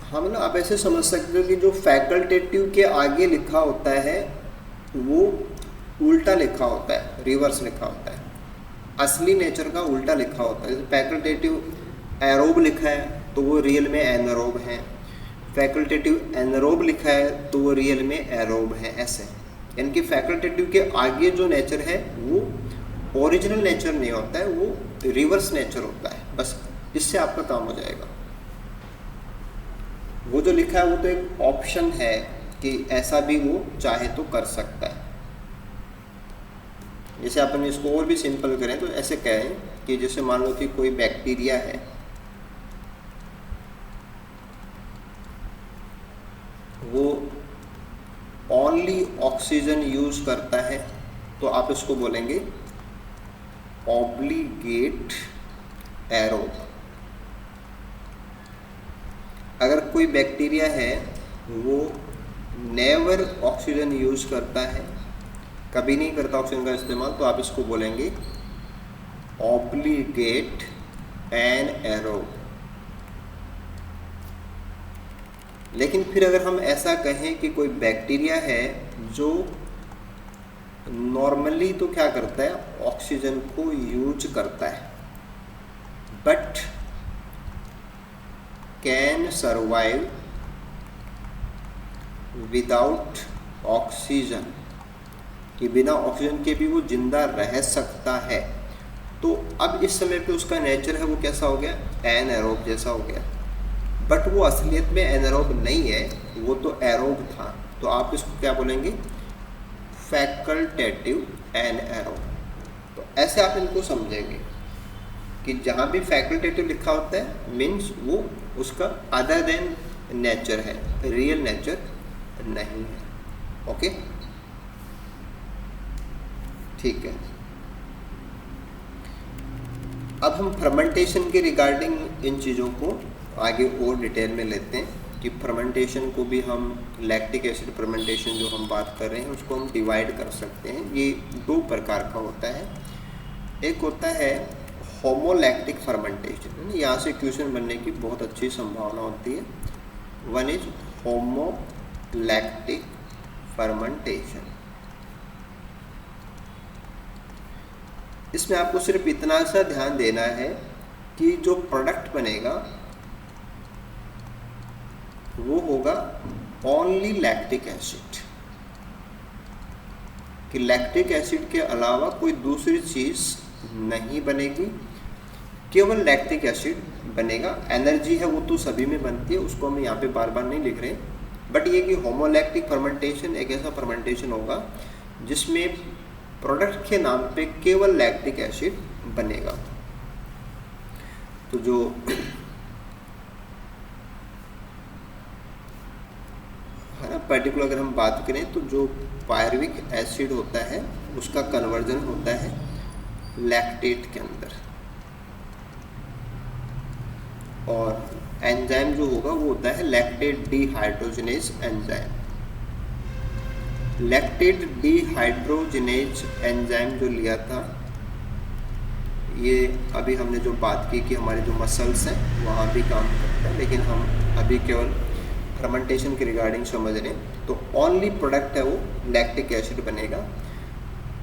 हाँ, मतलब आप ऐसे समझ सकते हो कि जो फैकल्टेटिव के आगे लिखा होता है वो उल्टा लिखा होता है, रिवर्स लिखा होता है, असली नेचर का उल्टा लिखा होता है। जैसे फैकल्टेटिव एरोब लिखा है तो वो रियल में एनारोब है, फैकल्टेटिव एनारोब लिखा है तो वो रियल में एरोब है, ऐसे। यानी कि फैकल्टेटिव के आगे जो नेचर है वो ओरिजिनल नेचर नहीं होता है, वो रिवर्स नेचर होता है, बस इससे आपका काम हो जाएगा। वो जो लिखा है वो तो एक ऑप्शन है कि ऐसा भी वो चाहे तो कर सकता है। जैसे अपन इसको और भी सिंपल करें तो ऐसे कहें कि जैसे मान लो कि कोई बैक्टीरिया है, वो ओनली ऑक्सीजन यूज करता है, तो आप इसको बोलेंगे ऑब्लिगेट एरोब। अगर कोई बैक्टीरिया है वो नेवर ऑक्सीजन यूज करता है, कभी नहीं करता ऑक्सीजन का इस्तेमाल, तो आप इसको बोलेंगे ऑब्लिगेट एनारोब। लेकिन फिर अगर हम ऐसा कहें कि कोई बैक्टीरिया है जो नॉर्मली तो क्या करता है, ऑक्सीजन को यूज करता है, but can survive without oxygen, कि बिना ऑक्सीजन के भी वो जिंदा रह सकता है, तो अब इस समय पे उसका नेचर है वो कैसा हो गया, एनारोब जैसा हो गया। बट वो असलियत में एनारोब नहीं है, वो तो एरोब था, तो आप इसको क्या बोलेंगे, फैकल्टेटिव एनारोब। तो ऐसे आप इनको समझेंगे कि जहाँ भी फैकल्टेटिव लिखा होता है मीन्स वो उसका अदर देन नेचर है, रियल नेचर नहीं है। ओके, ठीक है। अब हम फर्मेंटेशन के रिगार्डिंग इन चीज़ों को आगे और डिटेल में लेते हैं कि फर्मेंटेशन को भी हम लैक्टिक एसिड फर्मेंटेशन जो हम बात कर रहे हैं उसको हम डिवाइड कर सकते हैं। ये दो प्रकार का होता है। एक होता है होमोलैक्टिक फर्मेंटेशन, यहाँ से क्वेश्चन बनने की बहुत अच्छी संभावना होती है। One is homolactic fermentation. इसमें आपको सिर्फ इतना सा ध्यान देना है कि जो प्रोडक्ट बनेगा वो होगा ओनली लैक्टिक एसिड, कि लैक्टिक एसिड के अलावा कोई दूसरी चीज़ नहीं बनेगी, केवल लैक्टिक एसिड बनेगा। एनर्जी है वो तो सभी में बनती है, उसको हम यहाँ पे बार बार नहीं लिख रहे, बट ये कि होमोलैक्टिक फर्मेंटेशन एक ऐसा फर्मेंटेशन होगा जिसमें प्रोडक्ट के नाम पे केवल लैक्टिक एसिड बनेगा। तो जो है ना पर्टिकुलर अगर हम बात करें तो जो पायरुविक एसिड होता है उसका कन्वर्जन होता है लैक्टेट के अंदर, और एंजाइम जो होगा वो होता है lactate dehydrogenase enzyme. Lactate dehydrogenase enzyme जो लिया था ये अभी हमने जो बात की कि हमारे जो मसल्स हैं वहाँ भी काम करता है, लेकिन हम अभी केवल फर्मेंटेशन के रिगार्डिंग समझ रहे हैं। तो ओनली प्रोडक्ट है वो लैक्टिक एसिड बनेगा।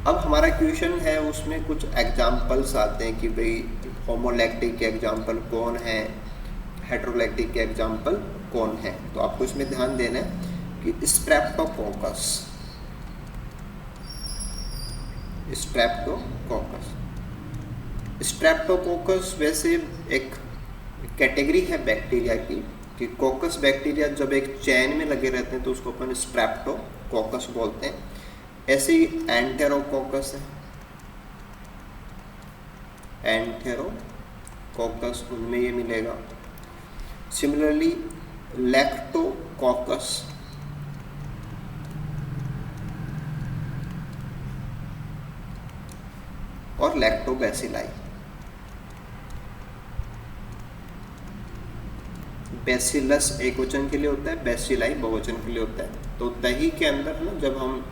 अब हमारा क्वेश्चन है उसमें कुछ एग्जाम्पल्स आते हैं कि भाई होमोलैक्टिक के एग्जाम्पल कौन है, हेटेरोलैक्टिक के एग्जाम्पल कौन है। तो आपको इसमें ध्यान देना है कि स्ट्रेप्टोकोकस, स्ट्रेप्टोकोकस वैसे एक कैटेगरी है बैक्टीरिया की, कि कोकस बैक्टीरिया जब एक चैन में लगे रहते हैं तो उसको अपन स्ट्रेप्टोकोकस बोलते हैं। ऐसे ही एंटेरोकोकस है, एंटेरोकोकस उनमें ये मिलेगा। सिमिलरली लैक्टोकोकस, और लैक्टोबैसिलाई। बैसिलस एक वचन के लिए होता है, बैसिलाई बहुवचन के लिए होता है। तो दही के अंदर है ना, जब हम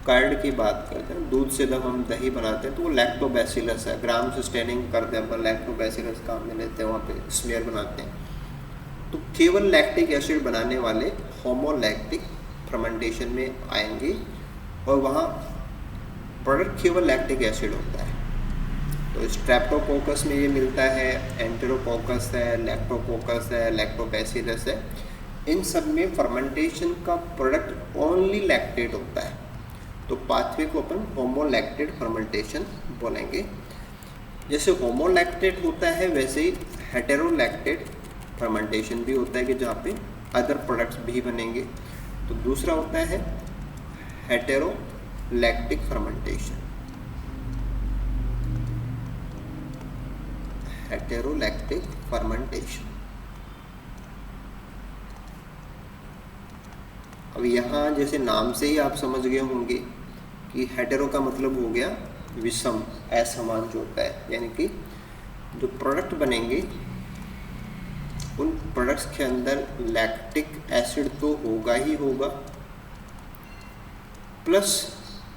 कर्ड की बात करते हैं, दूध से जब हम दही बनाते हैं तो वो लैक्टोबैसिलस है। ग्राम से स्टेनिंग करते हैं अपन, लैक्टोबैसिलस काम में लेते हैं, वहाँ पे स्मेयर बनाते हैं। तो केवल लैक्टिक एसिड बनाने वाले होमोलैक्टिक फर्मेंटेशन में आएंगे, और वहाँ प्रोडक्ट केवल लैक्टिक एसिड होता है। तो स्ट्रेप्टोकोकस में ये मिलता है, एंटेरोकोकस है, लैक्टोकोकस है, लैक्टोबैसिलस है। इन सब में फर्मेंटेशन का प्रोडक्ट ओनली लैक्टेट होता है। तो पाथवे को अपन होमोलैक्टेड फर्मेंटेशन बोलेंगे। जैसे होमोलैक्टेड होता है वैसे ही हेटेरोलैक्टेड फर्मेंटेशन भी होता है, कि जहाँ पे अदर प्रोडक्ट्स भी बनेंगे। तो दूसरा होता है हेटेरोलैक्टिक फर्मेंटेशन, हेटेरोलैक्टिक फर्मेंटेशन। अब यहाँ जैसे नाम से ही आप समझ गए होंगे कि हेटेरो का मतलब हो गया विषम, असमान जो होता है, यानी कि जो प्रोडक्ट बनेंगे उन प्रोडक्ट्स के अंदर लैक्टिक एसिड तो होगा ही होगा, प्लस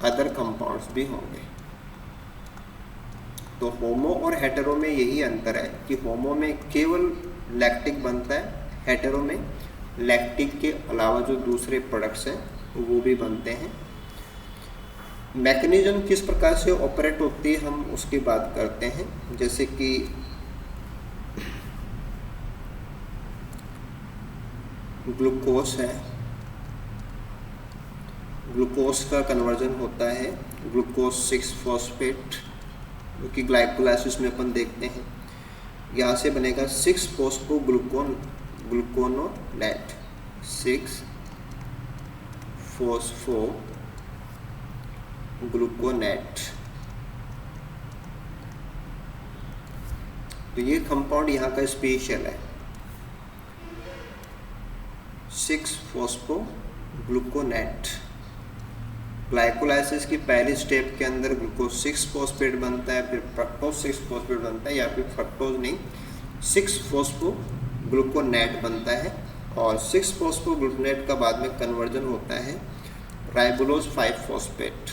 अदर कंपाउंड्स भी होंगे। तो होमो और हेटेरो में यही अंतर है कि होमो में केवल लैक्टिक बनता है, हेटेरो में लैक्टिक के अलावा जो दूसरे प्रोडक्ट्स हैं वो भी बनते हैं। मैकेनिज्म किस प्रकार से ऑपरेट होती है हम उसकी बात करते हैं। जैसे कि ग्लूकोज है, ग्लूकोज का कन्वर्जन होता है ग्लूकोज 6 फॉस्फेट, जो कि ग्लाइकोलाइसिस में अपन देखते हैं। यहाँ से बनेगा 6 फॉस्फो ग्लूकोनोलेट, 6 फॉस्फो ग्लूकोनेट, तो ये कंपाउंड यहाँ का स्पेशल है, 6-फॉस्फोग्लूकोनेट। ग्लाइकोलाइसिस की पहली स्टेप के अंदर ग्लूकोज 6-फॉस्फेट बनता है, फिर फ्रक्टोज 6-फॉस्फेट बनता है, या फिर फ्रक्टोज नहीं 6-फॉस्फोग्लूकोनेट बनता है, और 6-फॉस्फोग्लूकोनेट का बाद में कन्वर्जन होता है राइबोलोज 5-फॉस्फेट।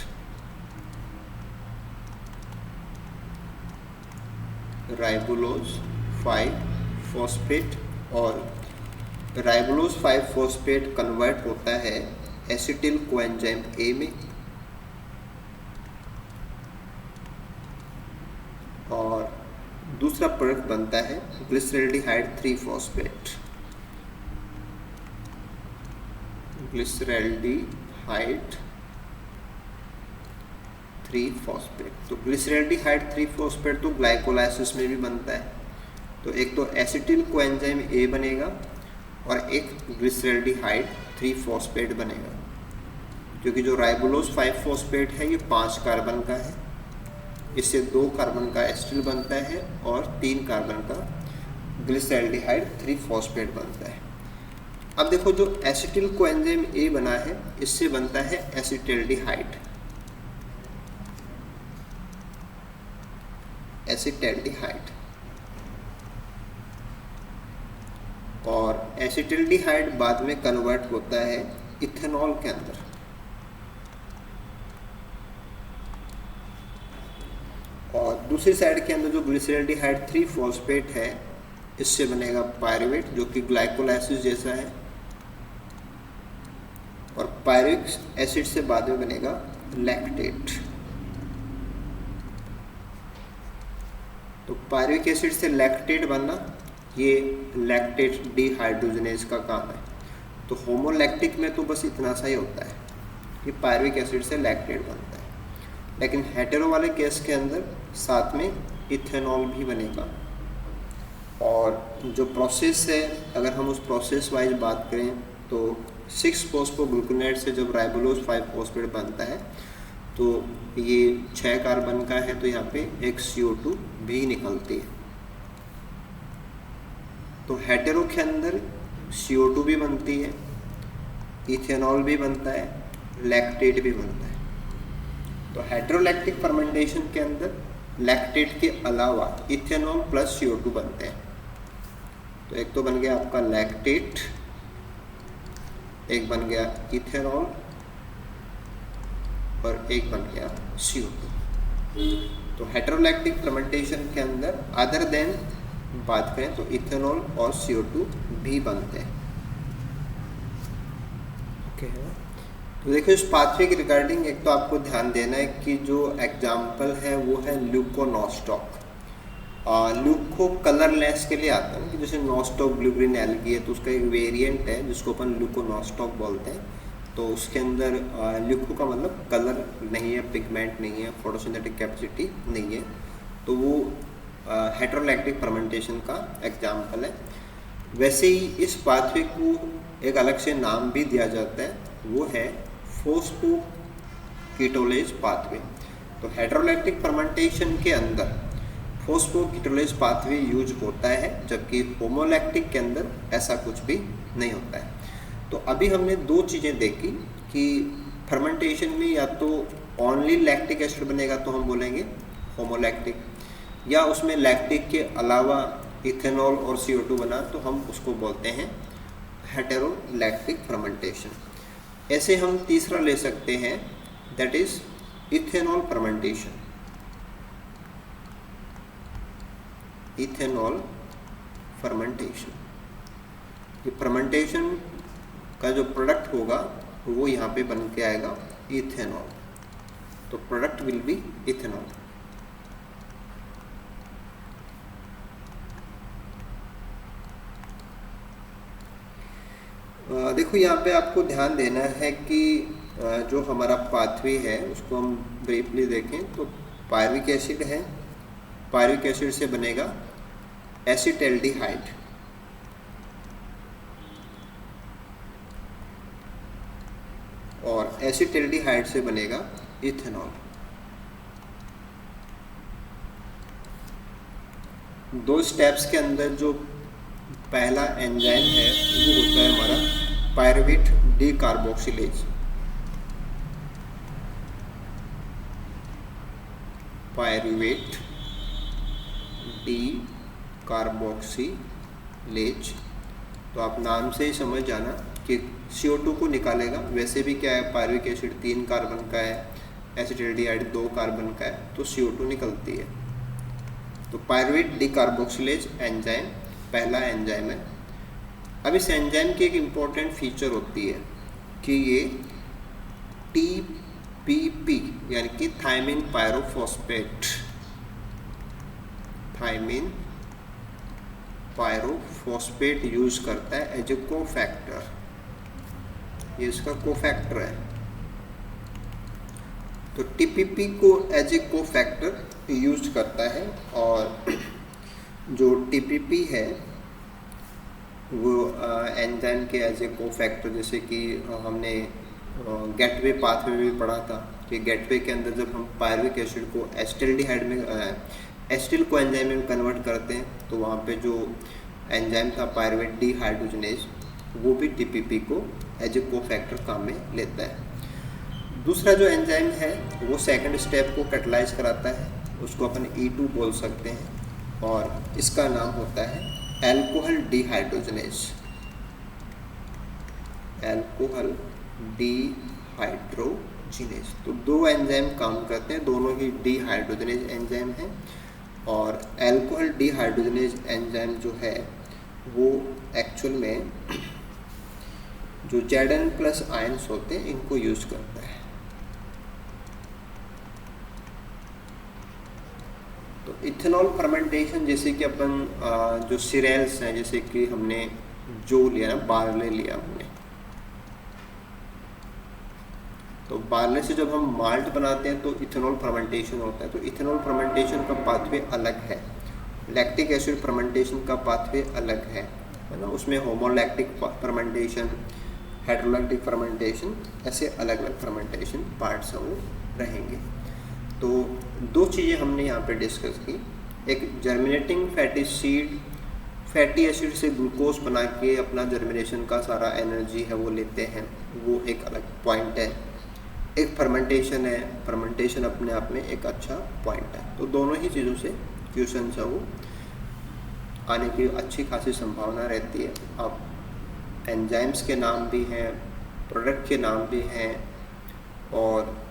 राइबोलोज 5-फॉस्फेट, और राइबोलोज 5-फॉस्फेट कन्वर्ट होता है एसिटिल कोएंजाइम ए में, और दूसरा प्रोडक्ट बनता है ग्लिसरैल्डिहाइड 3-फॉस्फेट। ग्लिसरैल्डिहाइड 3-फॉस्फेट। तो ग्लिसरैल्डिहाइड 3-फॉस्फेट तो ग्लाइकोलाइसिस में भी बनता है। तो एक तो एसिटिल कोएंजाइम ए बनेगा और एक ग्लिसरैल्डिहाइड 3-फॉस्फेट बनेगा, क्योंकि जो राइबोलोज 5-फॉस्फेट है ये 5 कार्बन का है, इससे 2 कार्बन का एसिटिल बनता है और 3 कार्बन का ग्लिसरैल्डिहाइड 3-फॉस्फेट बनता है। अब देखो जो एसिटिल कोएंजाइम ए बना है इससे बनता है एसिटैल्डिहाइड, एसिटैल्डिहाइड, और एसिटैल्डिहाइड बाद में कन्वर्ट होता है इथेनॉल के अंदर। और दूसरी साइड के अंदर जो ग्लिसरैल्डिहाइड 3-फॉस्फेट है इससे बनेगा पायरुवेट, जो कि ग्लाइकोलाइसिस जैसा है, और पायरुविक एसिड से बाद में बनेगा लैक्टेट। तो पायरुविक एसिड से लैक्टेट बनना, ये लैक्टेट डिहाइड्रोजनेज का काम है। तो होमोलैक्टिक में तो बस इतना सा ही होता है कि पायरुविक एसिड से लैक्टेट बनता है, लेकिन हेटेरो वाले केस के अंदर साथ में इथेनॉल भी बनेगा। और जो प्रोसेस है, अगर हम उस प्रोसेस वाइज बात करें तो 6-फॉस्फोग्लूकोनेट से जब राइबोलोज 5-फॉस्फेट बनता है तो ये 6 कार्बन का है, तो यहाँ पे एक CO2 भी निकलती है। तो हेटेरो के अंदर CO2 भी बनती है, इथेनॉल भी बनता है, लैक्टेट भी बनता है। तो हेटेरोलैक्टिक फर्मेंटेशन के अंदर लैक्टेट के अलावा इथेनॉल प्लस CO2 बनते हैं। तो एक तो बन गया आपका लैक्टेट, एक बन गया इथेनॉल, और एक बन गया CO2। तो हेटेरोलैक्टिक फर्मेंटेशन के अंदर अदर देन बात करें तो इथेनॉल और CO2 भी बनते हैं। ओके है। तो देखो इस पाथवे के रिगार्डिंग एक तो आपको ध्यान देना है कि जो एग्जाम्पल है वो है ल्यूकोनोस्टॉक। ल्यूको कलरलेस के लिए आता है कि जैसे नोस्टॉक ब्लू ग्रीन एल्गी है, तो उसका एक वेरिएंट है जिसको अपन ल्यूकोनोस्टॉक बोलते हैं। तो उसके अंदर ल्यूको का मतलब कलर नहीं है, पिगमेंट नहीं है, फोटोसिंथेटिक कैपेसिटी नहीं है, तो वो हेटेरोलैक्टिक फर्मेंटेशन का एग्जाम्पल है। वैसे ही इस पाथवे को एक अलग से नाम भी दिया जाता है, वो है फोस्फोकीटोलेज पाथवे। तो हेटेरोलैक्टिक फर्मेंटेशन के अंदर फोस्फोकीटोलेज पाथवे यूज होता है, जबकि होमोलैक्टिक के अंदर ऐसा कुछ भी नहीं होता है। तो अभी हमने 2 चीज़ें देखी कि फर्मेंटेशन में या तो ओनली लैक्टिक एसिड बनेगा तो हम बोलेंगे होमोलैक्टिक, या उसमें लैक्टिक के अलावा इथेनॉल और CO2 बना तो हम उसको बोलते हैं हेटेरोलैक्टिक फर्मेंटेशन। ऐसे हम तीसरा ले सकते हैं, that is ethanol fermentation. Ethanol fermentation, ये फर्मेंटेशन का जो प्रोडक्ट होगा वो यहाँ पे बन के आएगा इथेनॉल। तो प्रोडक्ट विल बी इथेनॉल। देखो यहाँ पे आपको ध्यान देना है कि जो हमारा पाथवे है उसको हम ब्रीफली देखें तो पायरुविक एसिड है, पायरुविक एसिड से बनेगा एसिटैल्डिहाइड, और एसिटैल्डिहाइड से बनेगा इथेनॉल। दो स्टेप्स के अंदर जो पहला एंजाइम है वो होता है हमारा pyruvate D carboxylase. Pyruvate D carboxylase, तो आप नाम से ही समझ जाना कि CO2 को निकालेगा। वैसे भी क्या है, पायरुविक एसिड 3 कार्बन का है, एसिटिल्डिहाइड 2 कार्बन का है, तो CO2 निकलती है। तो पायरुवेट डी कार्बोक्सिलेज एंजाइम पहला एंजाइम है। अब इस एंजाइम की एक इम्पॉर्टेंट फीचर होती है कि ये TPP यानी कि thiamine pyrophosphate, thiamine pyrophosphate use करता है एज ए कोफैक्टर। ये इसका कोफैक्टर है। तो TPP को एज ए कोफैक्टर यूज करता है, और जो TPP है वो एंजाइम के एज ए कोफैक्टर, जैसे कि हमने गेटवे पाथ में भी पढ़ा था कि गेटवे के अंदर जब हम पायरुविक एसिड को एसिटिल्डिहाइड में एसिटिल को एंजाइम में कन्वर्ट करते हैं, तो वहाँ पे जो एंजाइम था पायरुवेट डी हाइड्रोजनेज, वो भी TPP को एज ए कोफैक्टर काम में लेता है। दूसरा जो एंजाइम है वो सेकंड स्टेप को कैटलाइज कराता है, उसको अपन E2 बोल सकते हैं, और इसका नाम होता है अल्कोहल डिहाइड्रोजनेज। Alcohol dehydrogenase. तो दो एंजाइम काम करते हैं, दोनों ही डिहाइड्रोजनेज एंजाइम हैं, और अल्कोहल डिहाइड्रोजनेज एंजाइम जो है वो एक्चुअल में जो Zn+ आयंस होते हैं इनको यूज करता है। तो इथेनॉल फर्मेंटेशन, जैसे कि अपन जो सीरियल्स हैं, जैसे कि हमने जो लिया ना, बार्ले लिया हमने, तो बार्ले से जब हम माल्ट बनाते हैं तो इथेनॉल फर्मेंटेशन होता है। तो इथेनॉल फर्मेंटेशन का पाथवे अलग है, लैक्टिक एसिड फर्मेंटेशन का पाथवे अलग है ना। उसमें होमोलैक्टिक फर्मेंटेशन, हेटेरोलैक्टिक फर्मेंटेशन, ऐसे अलग अलग फर्मेंटेशन पार्ट्स हैं वो रहेंगे। तो दो चीज़ें हमने यहाँ पे डिस्कस की, एक germinating fatty seed, fatty acid से ग्लूकोज बना के अपना जर्मिनेशन का सारा एनर्जी है वो लेते हैं, वो एक अलग पॉइंट है। एक फर्मेंटेशन है, फर्मेंटेशन अपने आप में एक अच्छा पॉइंट है। तो दोनों ही चीज़ों से क्वेश्चन है वो आने की अच्छी खासी संभावना रहती है। अब एंजाइम्स के नाम भी हैं, प्रोडक्ट के नाम भी हैं, और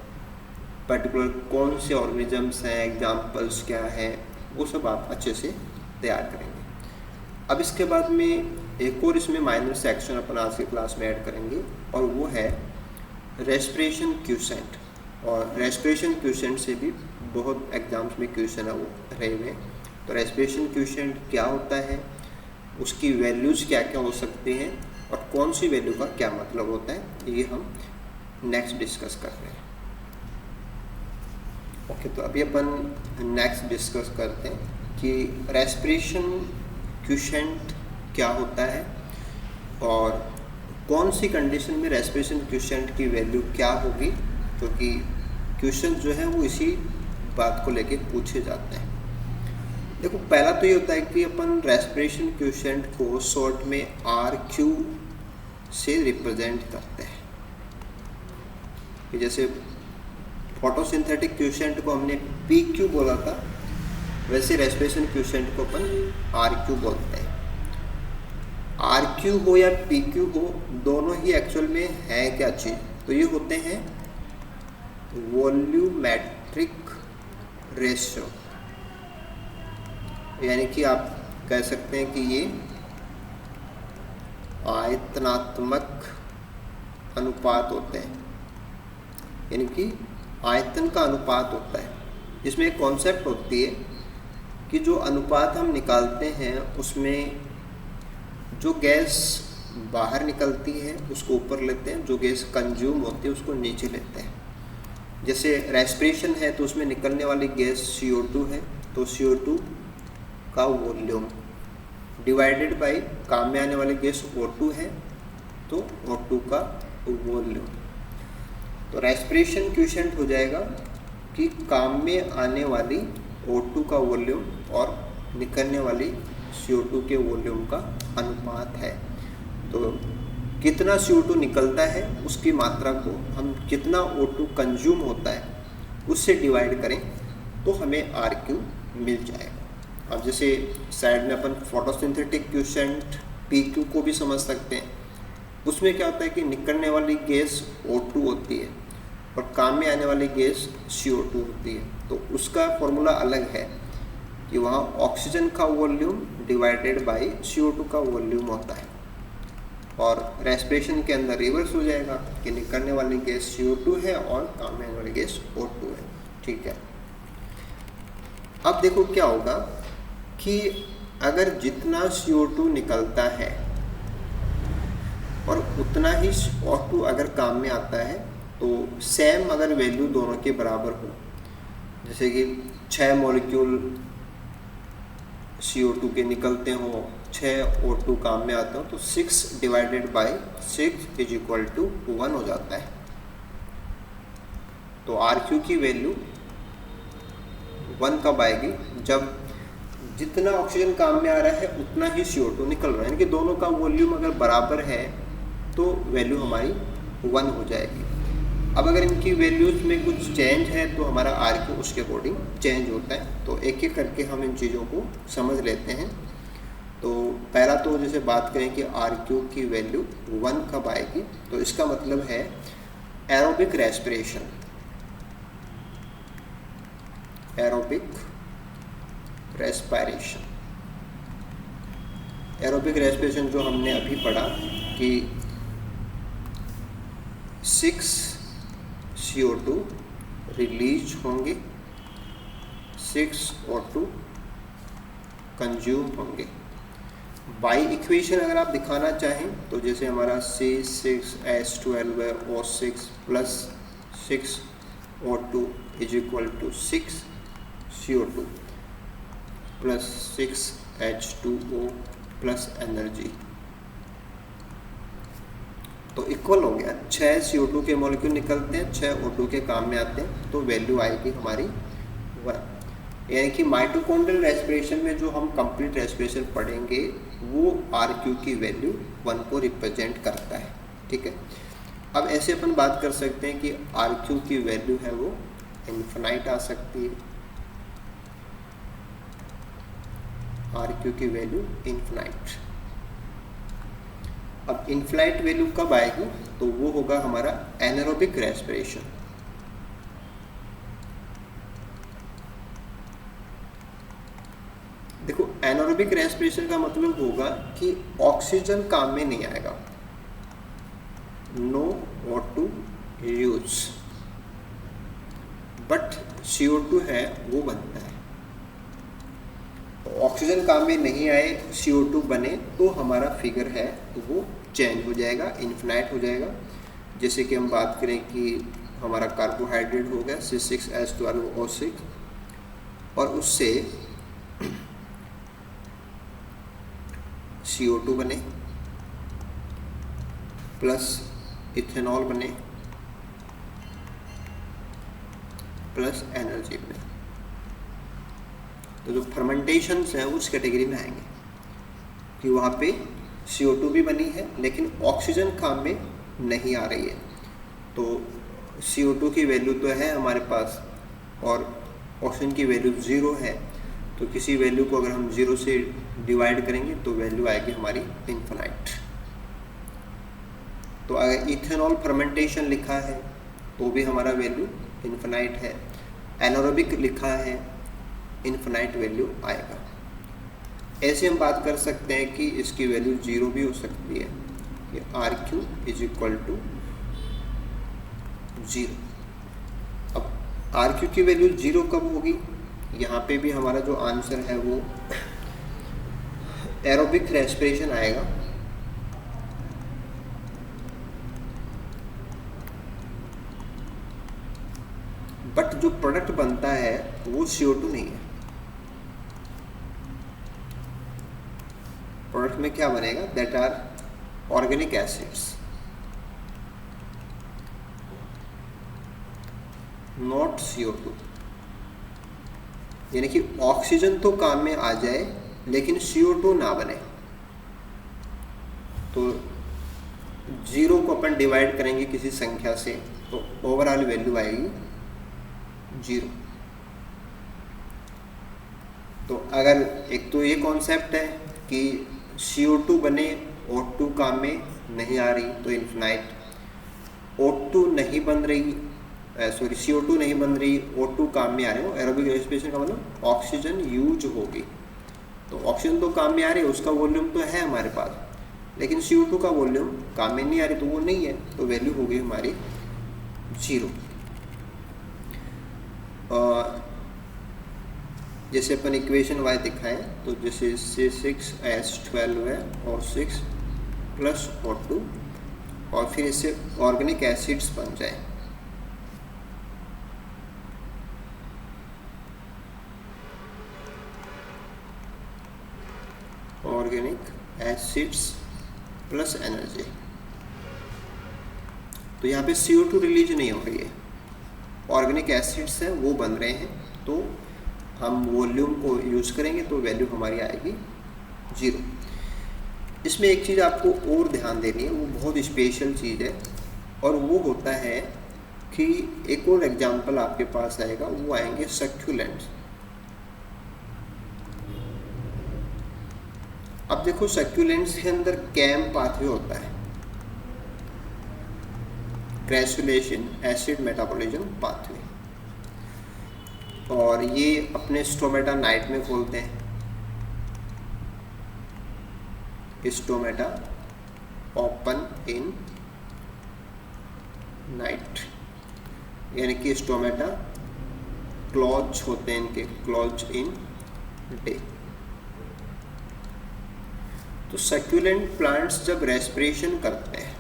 पर्टिकुलर कौन से ऑर्गेनिजम्स हैं, एग्जाम्पल्स क्या हैं, वो सब आप अच्छे से तैयार करेंगे। अब इसके बाद में एक और इसमें माइनर सेक्शन अपन आज की क्लास में ऐड करेंगे, और वो है रेस्पिरेशन क्यूसेंट। और रेस्पिरेशन क्यूसेंट से भी बहुत एग्जाम्स में क्वेश्चन है वो रहे हुए। तो रेस्पिरेशन क्यूसेंट क्या होता है, उसकी वैल्यूज़ क्या क्या हो सकती हैं, और कौन सी वैल्यू का क्या मतलब होता है, ये हम नेक्स्ट डिस्कस कर रहे हैं। ओके, तो अभी अपन नेक्स्ट डिस्कस करते हैं कि रेस्पिरेशन क्यूसेंट क्या होता है, और कौन सी कंडीशन में रेस्पिरेशन क्यूसेंट की वैल्यू क्या होगी, क्योंकि क्वेश्चन जो है वो इसी बात को लेके पूछे जाते हैं। देखो, पहला तो ये होता है कि अपन रेस्पिरेशन क्यूसेंट को शॉर्ट में RQ से रिप्रेजेंट करते हैं। जैसे फोटोसिंथेटिक क्यूसेंट को हमने PQ बोला था, वैसे रेस्पिरेशन क्यूसेंट को अपन RQ बोलते हैं। RQ हो या PQ हो, दोनों ही एक्चुअल में है क्या चीज़, तो ये होते हैं वॉल्यूमेट्रिक रेशियो, यानी कि आप कह सकते हैं कि ये आयतनात्मक अनुपात होते हैं, यानी कि आयतन का अनुपात होता है। इसमें एक कॉन्सेप्ट होती है कि जो अनुपात हम निकालते हैं उसमें जो गैस बाहर निकलती है उसको ऊपर लेते हैं, जो गैस कंज्यूम होती है उसको नीचे लेते हैं। जैसे रेस्पिरेशन है तो उसमें निकलने वाली गैस CO2 है, तो CO2 का वॉल्यूम डिवाइडेड बाय काम में आने वाली गैस O2 है, तो O2 का वॉल्यूम। तो रेस्पिरेशन क्वोशिएंट हो जाएगा कि काम में आने वाली O2 का वॉल्यूम और निकलने वाली CO2 के वॉल्यूम का अनुपात है। तो कितना CO2 निकलता है उसकी मात्रा को हम कितना O2 कंज्यूम होता है उससे डिवाइड करें तो हमें RQ मिल जाएगा। अब जैसे साइड में अपन फोटोसिंथेटिक क्वोशिएंट PQ को भी समझ सकते हैं। उसमें क्या होता है कि निकलने वाली गैस O2 होती है और काम में आने वाली गैस CO2 होती है। तो उसका फॉर्मूला अलग है कि वहाँ ऑक्सीजन का वॉल्यूम डिवाइडेड बाय CO2 का वॉल्यूम होता है, और रेस्पिरेशन के अंदर रिवर्स हो जाएगा कि निकलने वाली गैस CO2 है और काम में आने वाली गैस O2 है। ठीक है, अब देखो क्या होगा कि अगर जितना CO2 निकलता है और उतना ही O2 अगर काम में आता है तो सेम अगर वैल्यू दोनों के बराबर हो, जैसे कि 6 मॉलिक्यूल CO2 के निकलते हो, 6 O2 काम में आते हो, तो 6 divided by 6 is equal to 1 हो जाता है। तो RQ की वैल्यू 1 कब आएगी? जब जितना ऑक्सीजन काम में आ रहा है उतना ही CO2 निकल रहा है, यानी कि दोनों का वॉल्यूम अगर बराबर है तो वैल्यू हमारी 1 हो जाएगी। अब अगर इनकी वैल्यूज में कुछ चेंज है तो हमारा RQ उसके अकॉर्डिंग चेंज होता है। तो एक एक करके हम इन चीज़ों को समझ लेते हैं। तो पहला तो जैसे बात करें कि RQ की वैल्यू 1 कब आएगी, तो इसका मतलब है aerobic respiration. Aerobic respiration, aerobic respiration जो हमने अभी पढ़ा कि 6 CO2 रिलीज होंगे, 6 O2 कंज्यूम होंगे। बाई इक्वेशन अगर आप दिखाना चाहें तो जैसे हमारा C6H12 है, O6 plus 6 O2 is equal to 6 CO2 plus 6 H2O plus energy, तो इक्वल हो गया। 6 CO2 के मॉलिक्यूल निकलते हैं, 6 O2 के काम में आते हैं, तो वैल्यू आएगी हमारी 1। यानी कि माइटोकॉन्ड्रियल रेस्पिरेशन में जो हम कंप्लीट रेस्पिरेशन पढ़ेंगे वो RQ की वैल्यू 1 को रिप्रेजेंट करता है। ठीक है, अब ऐसे अपन बात कर सकते हैं कि RQ की वैल्यू है वो इन्फिनाइट आ सकती है। RQ की वैल्यू इन्फिनाइट। अब इन्फिनाइट वैल्यू कब आएगी, तो वो होगा हमारा एनारोबिक रेस्पिरेशन। देखो एनारोबिक रेस्पिरेशन का मतलब होगा कि ऑक्सीजन काम में नहीं आएगा, no O2 use, but CO2 है वो बनता है। ऑक्सीजन काम में नहीं आए, CO2 बने, तो हमारा फिगर है तो वो चेंज हो जाएगा, इन्फिनाइट हो जाएगा। जैसे कि हम बात करें कि हमारा कार्बोहाइड्रेट हो गया C6H12O6 और उससे CO2 बने प्लस इथेनॉल बने प्लस एनर्जी बने, तो जो फर्मेंटेशंस हैं उस कैटेगरी में आएंगे कि वहाँ पे CO2 भी बनी है लेकिन ऑक्सीजन काम में नहीं आ रही है। तो CO2 की वैल्यू तो है हमारे पास और ऑक्सीजन की वैल्यू 0 है, तो किसी वैल्यू को अगर हम 0 से डिवाइड करेंगे तो वैल्यू आएगी हमारी इन्फिनाइट। तो अगर इथेनॉल फर्मेंटेशन लिखा है तो भी हमारा वैल्यू इन्फिनाइट है, एनारोबिक लिखा है इन्फिनाइट वैल्यू आएगा। ऐसे हम बात कर सकते हैं कि इसकी वैल्यू 0 भी हो सकती है कि RQ इज इक्वल टू 0। अब RQ की वैल्यू 0 कब होगी, यहाँ पे भी हमारा जो आंसर है वो एरोबिक रेस्पिरेशन आएगा। बट जो प्रोडक्ट बनता है वो CO2 नहीं है। प्रोडक्ट में क्या बनेगा, that are organic acids, not CO2। यानी कि ऑक्सीजन तो काम में आ जाए लेकिन CO2 ना बने। तो 0 को अपन डिवाइड करेंगे किसी संख्या से तो ओवरऑल वैल्यू आएगी 0। तो अगर एक तो ये कॉन्सेप्ट है कि CO2 बने O2 काम में नहीं आ रही तो इन्फिनाइट, O2 नहीं बन रही CO2 नहीं बन रही, O2 काम में आ रहे हो, एरोबिक रेस्पिरेशन का मतलब ऑक्सीजन यूज होगी। तो ऑक्सीजन तो काम में आ रही है, उसका वॉल्यूम तो है हमारे पास, लेकिन CO2 का वॉल्यूम काम में नहीं आ रही तो वो नहीं है, तो वैल्यू हो गई हमारी 0। जैसे अपन इक्वेशन y दिखाएं तो जैसे इससे 6H12 है और 6 प्लस O2 और फिर इससे ऑर्गेनिक एसिड्स बन जाए। Organic acids plus energy. तो यहाँ पे CO2 रिलीज नहीं हो रही है, ऑर्गेनिक एसिड्स हैं वो बन रहे हैं, तो हम वॉल्यूम को यूज़ करेंगे तो वैल्यू हमारी आएगी 0। इसमें एक चीज़ आपको और ध्यान देनी है, वो बहुत स्पेशल चीज़ है, और वो होता है कि एक और एग्जांपल आपके पास आएगा, वो आएंगे सक्यूलेंट्स। अब देखो सक्यूलेंट्स के अंदर कैम पाथवे होता है, ग्रेसुलेशन एसिड मेटाबॉलिज्म पाथवे, और ये अपने स्टोमेटा नाइट में खोलते हैं। स्टोमेटा ओपन इन नाइट, यानी कि स्टोमेटा क्लोज होते हैं इनके, क्लोज इन डे। तो सक्यूलेंट प्लांट्स जब रेस्पिरेशन करते हैं,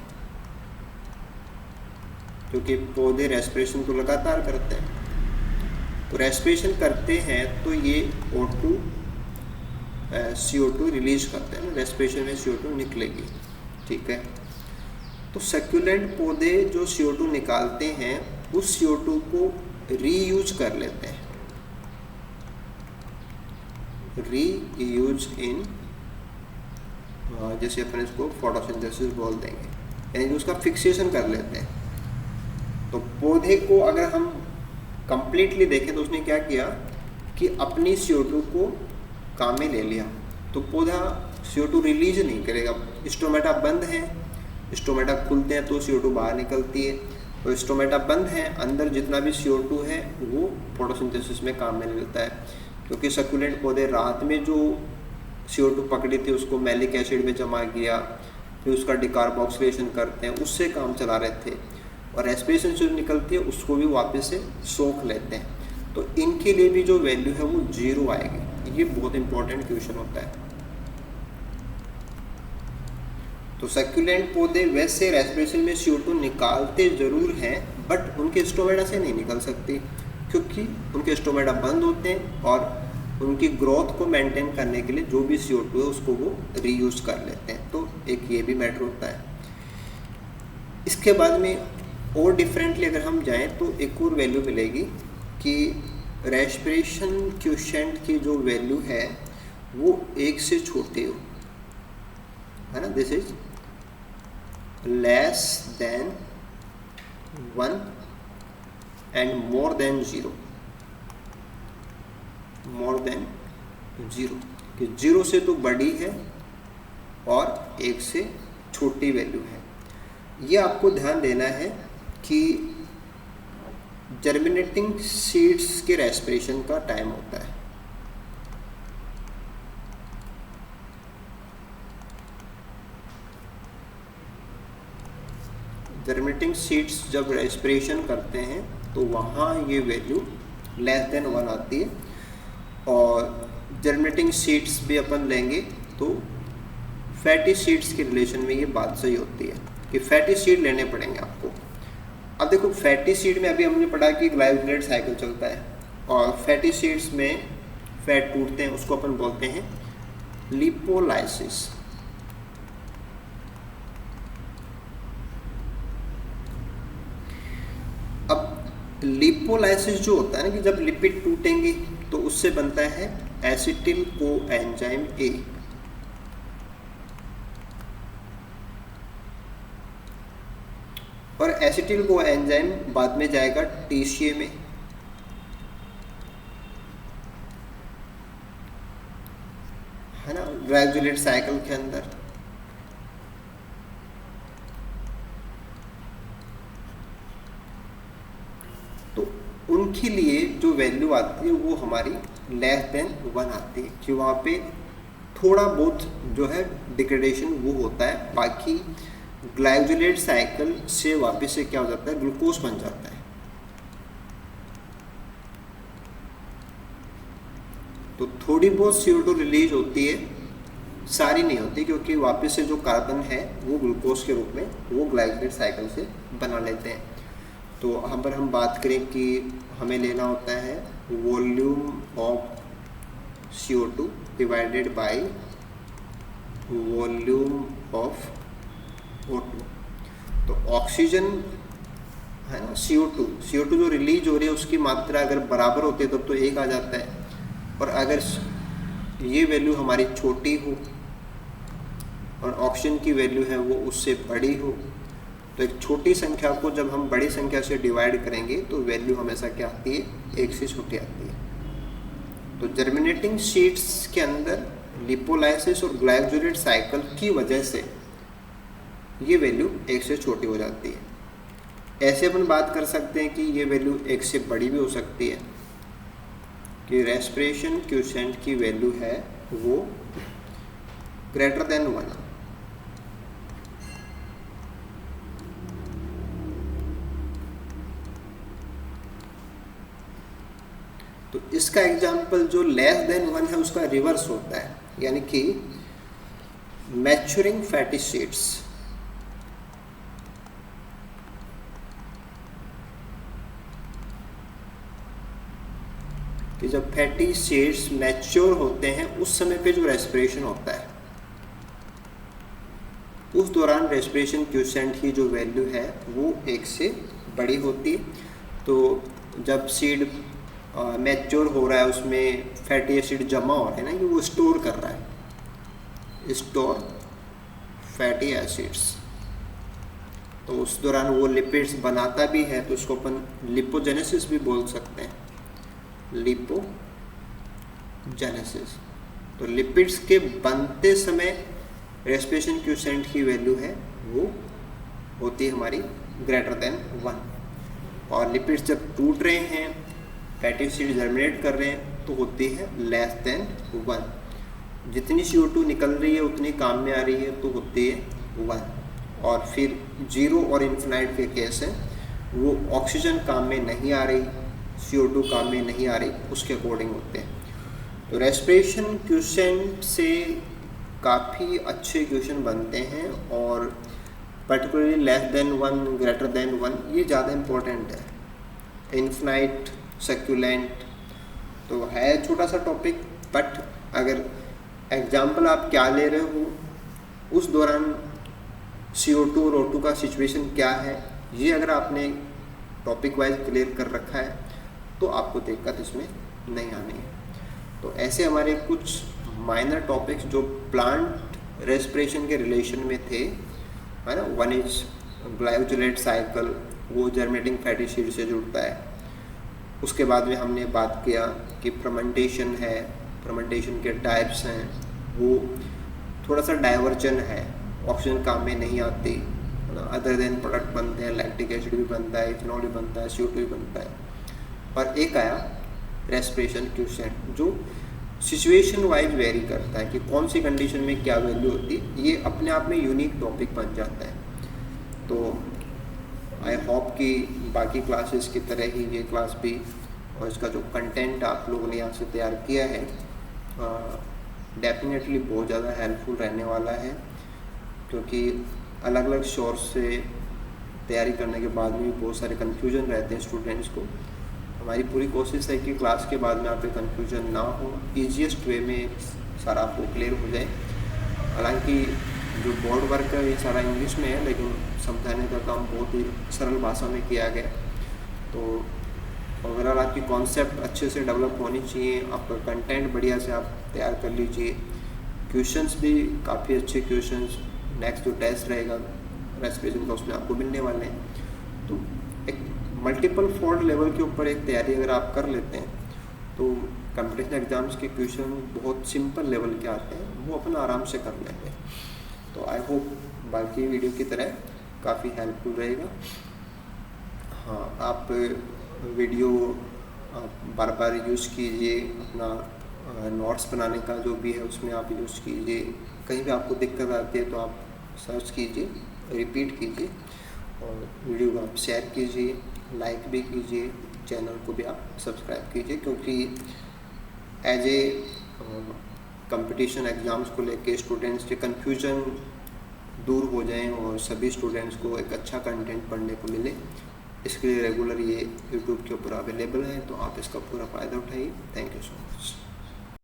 क्योंकि पौधे रेस्पिरेशन तो लगातार करते हैं, तो रेस्पिरेशन करते हैं तो ये O2 CO2 रिलीज करते हैं, रेस्पिरेशन में CO2 निकलेगी, ठीक है। तो सक्यूलेंट पौधे जो CO2 निकालते हैं उस CO2 को रीयूज कर लेते हैं, रीयूज इन, जैसे अपन इसको फोटोसिंथेसिस बोल देंगे, यानी उसका फिक्सेशन कर लेते हैं। तो पौधे को अगर हम कंप्लीटली देखें तो उसने क्या किया कि अपनी CO2 को काम में ले लिया, तो पौधा CO2 रिलीज नहीं करेगा। स्टोमेटा बंद है, स्टोमेटा खुलते हैं तो CO2 बाहर निकलती है, तो स्टोमेटा बंद है, अंदर जितना भी CO2 है वो फोटोसिंथेसिस में काम में लेता है। क्योंकि सक्यूलेंट पौधे रात में जो CO2 पकड़ी थी उसको मैलिक एसिड में जमा किया, फिर उसका डिकार्बोक्सिलेशन करते हैं, उससे काम चला रहे थे, और रेस्पिरेशन जो निकलती है उसको भी वापस से सोख लेते हैं। तो इनके लिए भी जो वैल्यू है वो 0 आएगी। ये बहुत इंपॉर्टेंट क्वेश्चन होता है। तो सक्यूलेंट पौधे वैसे रेस्पिरेशन में CO2 निकालते ज़रूर हैं, बट उनके स्टोमेटा से नहीं निकल सकती, क्योंकि उनके स्टोमेटा बंद होते हैं, और उनकी ग्रोथ को मेंटेन करने के लिए जो भी CO2 है उसको वो रीयूज कर लेते हैं। तो एक ये भी मैटर होता है। इसके बाद में और डिफरेंटली अगर हम जाएं तो एक और वैल्यू मिलेगी कि रेस्पिरेशन क्वोशिएंट की जो वैल्यू है वो 1 से छोटी हो, है ना। This is less than 1 and more than 0, more than 0, कि 0 से तो बड़ी है और 1 से छोटी वैल्यू है। ये आपको ध्यान देना है कि जर्मिनेटिंग सीड्स के रेस्पिरेशन का टाइम होता है। जर्मिनेटिंग सीड्स जब रेस्पिरेशन करते हैं तो वहाँ ये वैल्यू लेस देन 1 आती है, और जर्मिनेटिंग सीड्स भी अपन लेंगे तो फैटी सीड्स के रिलेशन में ये बात सही होती है कि फैटी सीड लेने पड़ेंगे आपको। अब देखो फैटी सीड में अभी हमने पढ़ा कि ग्लाइकोलाइड साइकिल चलता है, और फैटी सीड्स में फैट टूटते हैं, उसको अपन बोलते हैं लिपोलाइसिस। अब लिपोलाइसिस जो होता है ना, कि जब लिपिड टूटेंगे तो उससे बनता है एसिटिल को एंजाइम ए। और एसिटिल को एंजाइम बाद में जाएगा TCA में, है ना, ग्लाइकोलेट साइकिल के अंदर। तो उनके लिए जो वैल्यू आती है वो हमारी लेस देन 1 आती है, कि वहाँ पे थोड़ा बहुत जो है डिग्रेडेशन वो होता है, बाकी ग्लाइकोलेट साइकिल से वापस से क्या हो जाता है, ग्लूकोज बन जाता है। तो थोड़ी बहुत CO2 रिलीज होती है, सारी नहीं होती, क्योंकि वापस से जो कार्बन है वो ग्लूकोज के रूप में वो ग्लाइकोलेट साइकिल से बना लेते हैं। तो यहाँ पर हम बात करें कि हमें लेना होता है volume of CO2 divided by volume of O2। तो ऑक्सीजन है ना, CO2 जो रिलीज हो रही है उसकी मात्रा अगर बराबर होती है तब तो 1 आ जाता है, और अगर ये वैल्यू हमारी छोटी हो और ऑक्सीजन की वैल्यू है वो उससे बड़ी हो, तो एक छोटी संख्या को जब हम बड़ी संख्या से डिवाइड करेंगे तो वैल्यू हमेशा क्या आती है, 1 से छोटी आती है। तो जर्मिनेटिंग सीड्स के अंदर लिपोलाइसिस और ग्लाइकोलेट साइकिल की वजह से ये वैल्यू 1 से छोटी हो जाती है। ऐसे अपन बात कर सकते हैं कि ये वैल्यू 1 से बड़ी भी हो सकती है, कि रेस्पिरेशन क्वोशिएंट की वैल्यू है वो ग्रेटर देन 1। तो इसका एग्जाम्पल जो लेस देन 1 है उसका रिवर्स होता है, यानी कि मैच्योरिंग फैटी एसिड्स। कि जब फैटी एसिड्स मैच्योर होते हैं उस समय पे जो रेस्पिरेशन होता है, उस दौरान रेस्पिरेशन क्वोशिएंट की जो वैल्यू है वो 1 से बड़ी होती है। तो जब सीड मैच्योर हो रहा है उसमें फैटी एसिड जमा हो रहा है ना, कि वो स्टोर कर रहा है, स्टोर फैटी एसिड्स, तो उस दौरान वो लिपिड्स बनाता भी है, तो उसको अपन लिपोजेनेसिस भी बोल सकते हैं, लिपोजेनेसिस। तो लिपिड्स के बनते समय रेस्पिरेशन क्वोशिएंट की वैल्यू है वो होती है हमारी ग्रेटर देन 1, और लिपिड्स जब टूट रहे हैं, फैटी एसिड जर्मिनेट कर रहे हैं, तो होती है लेस देन 1। जितनी CO2 निकल रही है उतनी काम में आ रही है तो होती है 1। और फिर 0 और इन्फिनाइट के केस है, वो ऑक्सीजन काम में नहीं आ रही, CO2 काम में नहीं आ रही, उसके अकॉर्डिंग होते हैं। तो रेस्पिरेशन क्वोशिएंट से काफ़ी अच्छे क्वेश्चन बनते हैं, और particularly less than 1, greater than 1 ये ज़्यादा इम्पोर्टेंट है। इन्फिनाइट, सक्यूलेंट तो है छोटा सा टॉपिक, बट अगर एग्जाम्पल आप क्या ले रहे हो, उस दौरान CO2 और O2 का सिचुएशन क्या है, ये अगर आपने टॉपिक वाइज क्लियर कर रखा है तो आपको दिक्कत इसमें नहीं आनी है। तो ऐसे हमारे कुछ माइनर टॉपिक्स जो प्लांट रेस्पिरेशन के रिलेशन में थे, है ना। 1 इज ग्लाइकोलेट साइकिल, वो जर्मिनेटिंग फैटी एसिड से जुड़ता है। उसके बाद में हमने बात किया कि फर्मेंटेशन है, फर्मेंटेशन के टाइप्स हैं, वो थोड़ा सा डाइवर्जन है, ऑक्सीजन काम में नहीं आती, अदर देन प्रोडक्ट बनते हैं, लैक्टिक एसिड भी बनता है, इथेनॉल भी बनता है, CO2 भी बनता है। और एक आया रेस्पिरेशन क्वोशिएंट जो सिचुएशन वाइज वेरी करता है कि कौन सी कंडीशन में क्या वैल्यू होती है, ये अपने आप में यूनिक टॉपिक बन जाता है। तो आई होप कि बाकी क्लासेस की तरह ही ये क्लास भी, और इसका जो कंटेंट आप लोगों ने यहाँ से तैयार किया है, डेफिनेटली बहुत ज़्यादा हेल्पफुल रहने वाला है, क्योंकि अलग अलग सोर्स से तैयारी करने के बाद में भी बहुत सारे कन्फ्यूजन रहते हैं स्टूडेंट्स को। हमारी पूरी कोशिश है कि क्लास के बाद में आप पे कन्फ्यूजन ना हो, ईजीएस्ट वे में सारा आपको क्लियर हो जाए। हालांकि जो बोर्ड वर्क है ये सारा इंग्लिश में है, लेकिन समझाने का काम बहुत ही सरल भाषा में किया गया। तो ओवरऑल ओवरऑल आपकी कॉन्सेप्ट अच्छे से डेवलप होनी चाहिए, आपका कंटेंट बढ़िया से आप तैयार कर लीजिए, क्वेश्चंस भी काफ़ी अच्छे क्वेश्चंस, नेक्स्ट जो टेस्ट रहेगा रेस्पिरेशन का उसमें आपको मिलने वाले हैं। तो एक मल्टीपल फोल्ड लेवल के ऊपर एक तैयारी अगर आप कर लेते हैं तो कंपटीशन एग्ज़ाम्स के क्वेश्चन बहुत सिंपल लेवल के आते हैं, वो अपन आराम से कर लेते हैं। तो आई होप बाकी वीडियो की तरह काफ़ी हेल्पफुल रहेगा। हाँ, आप वीडियो बार बार यूज़ कीजिए, अपना नोट्स बनाने का जो भी है उसमें आप यूज़ कीजिए, कहीं भी आपको दिक्कत आती है तो आप सर्च कीजिए, रिपीट कीजिए, और वीडियो को आप शेयर कीजिए, लाइक भी कीजिए, चैनल को भी आप सब्सक्राइब कीजिए, क्योंकि एज ए कंपटीशन एग्ज़ाम्स को लेके स्टूडेंट्स के कन्फ्यूजन दूर हो जाएं और सभी स्टूडेंट्स को एक अच्छा कंटेंट पढ़ने को मिले, इसके लिए रेगुलर ये यूट्यूब के ऊपर अवेलेबल है, तो आप इसका पूरा फ़ायदा उठाइए। Thank you so much.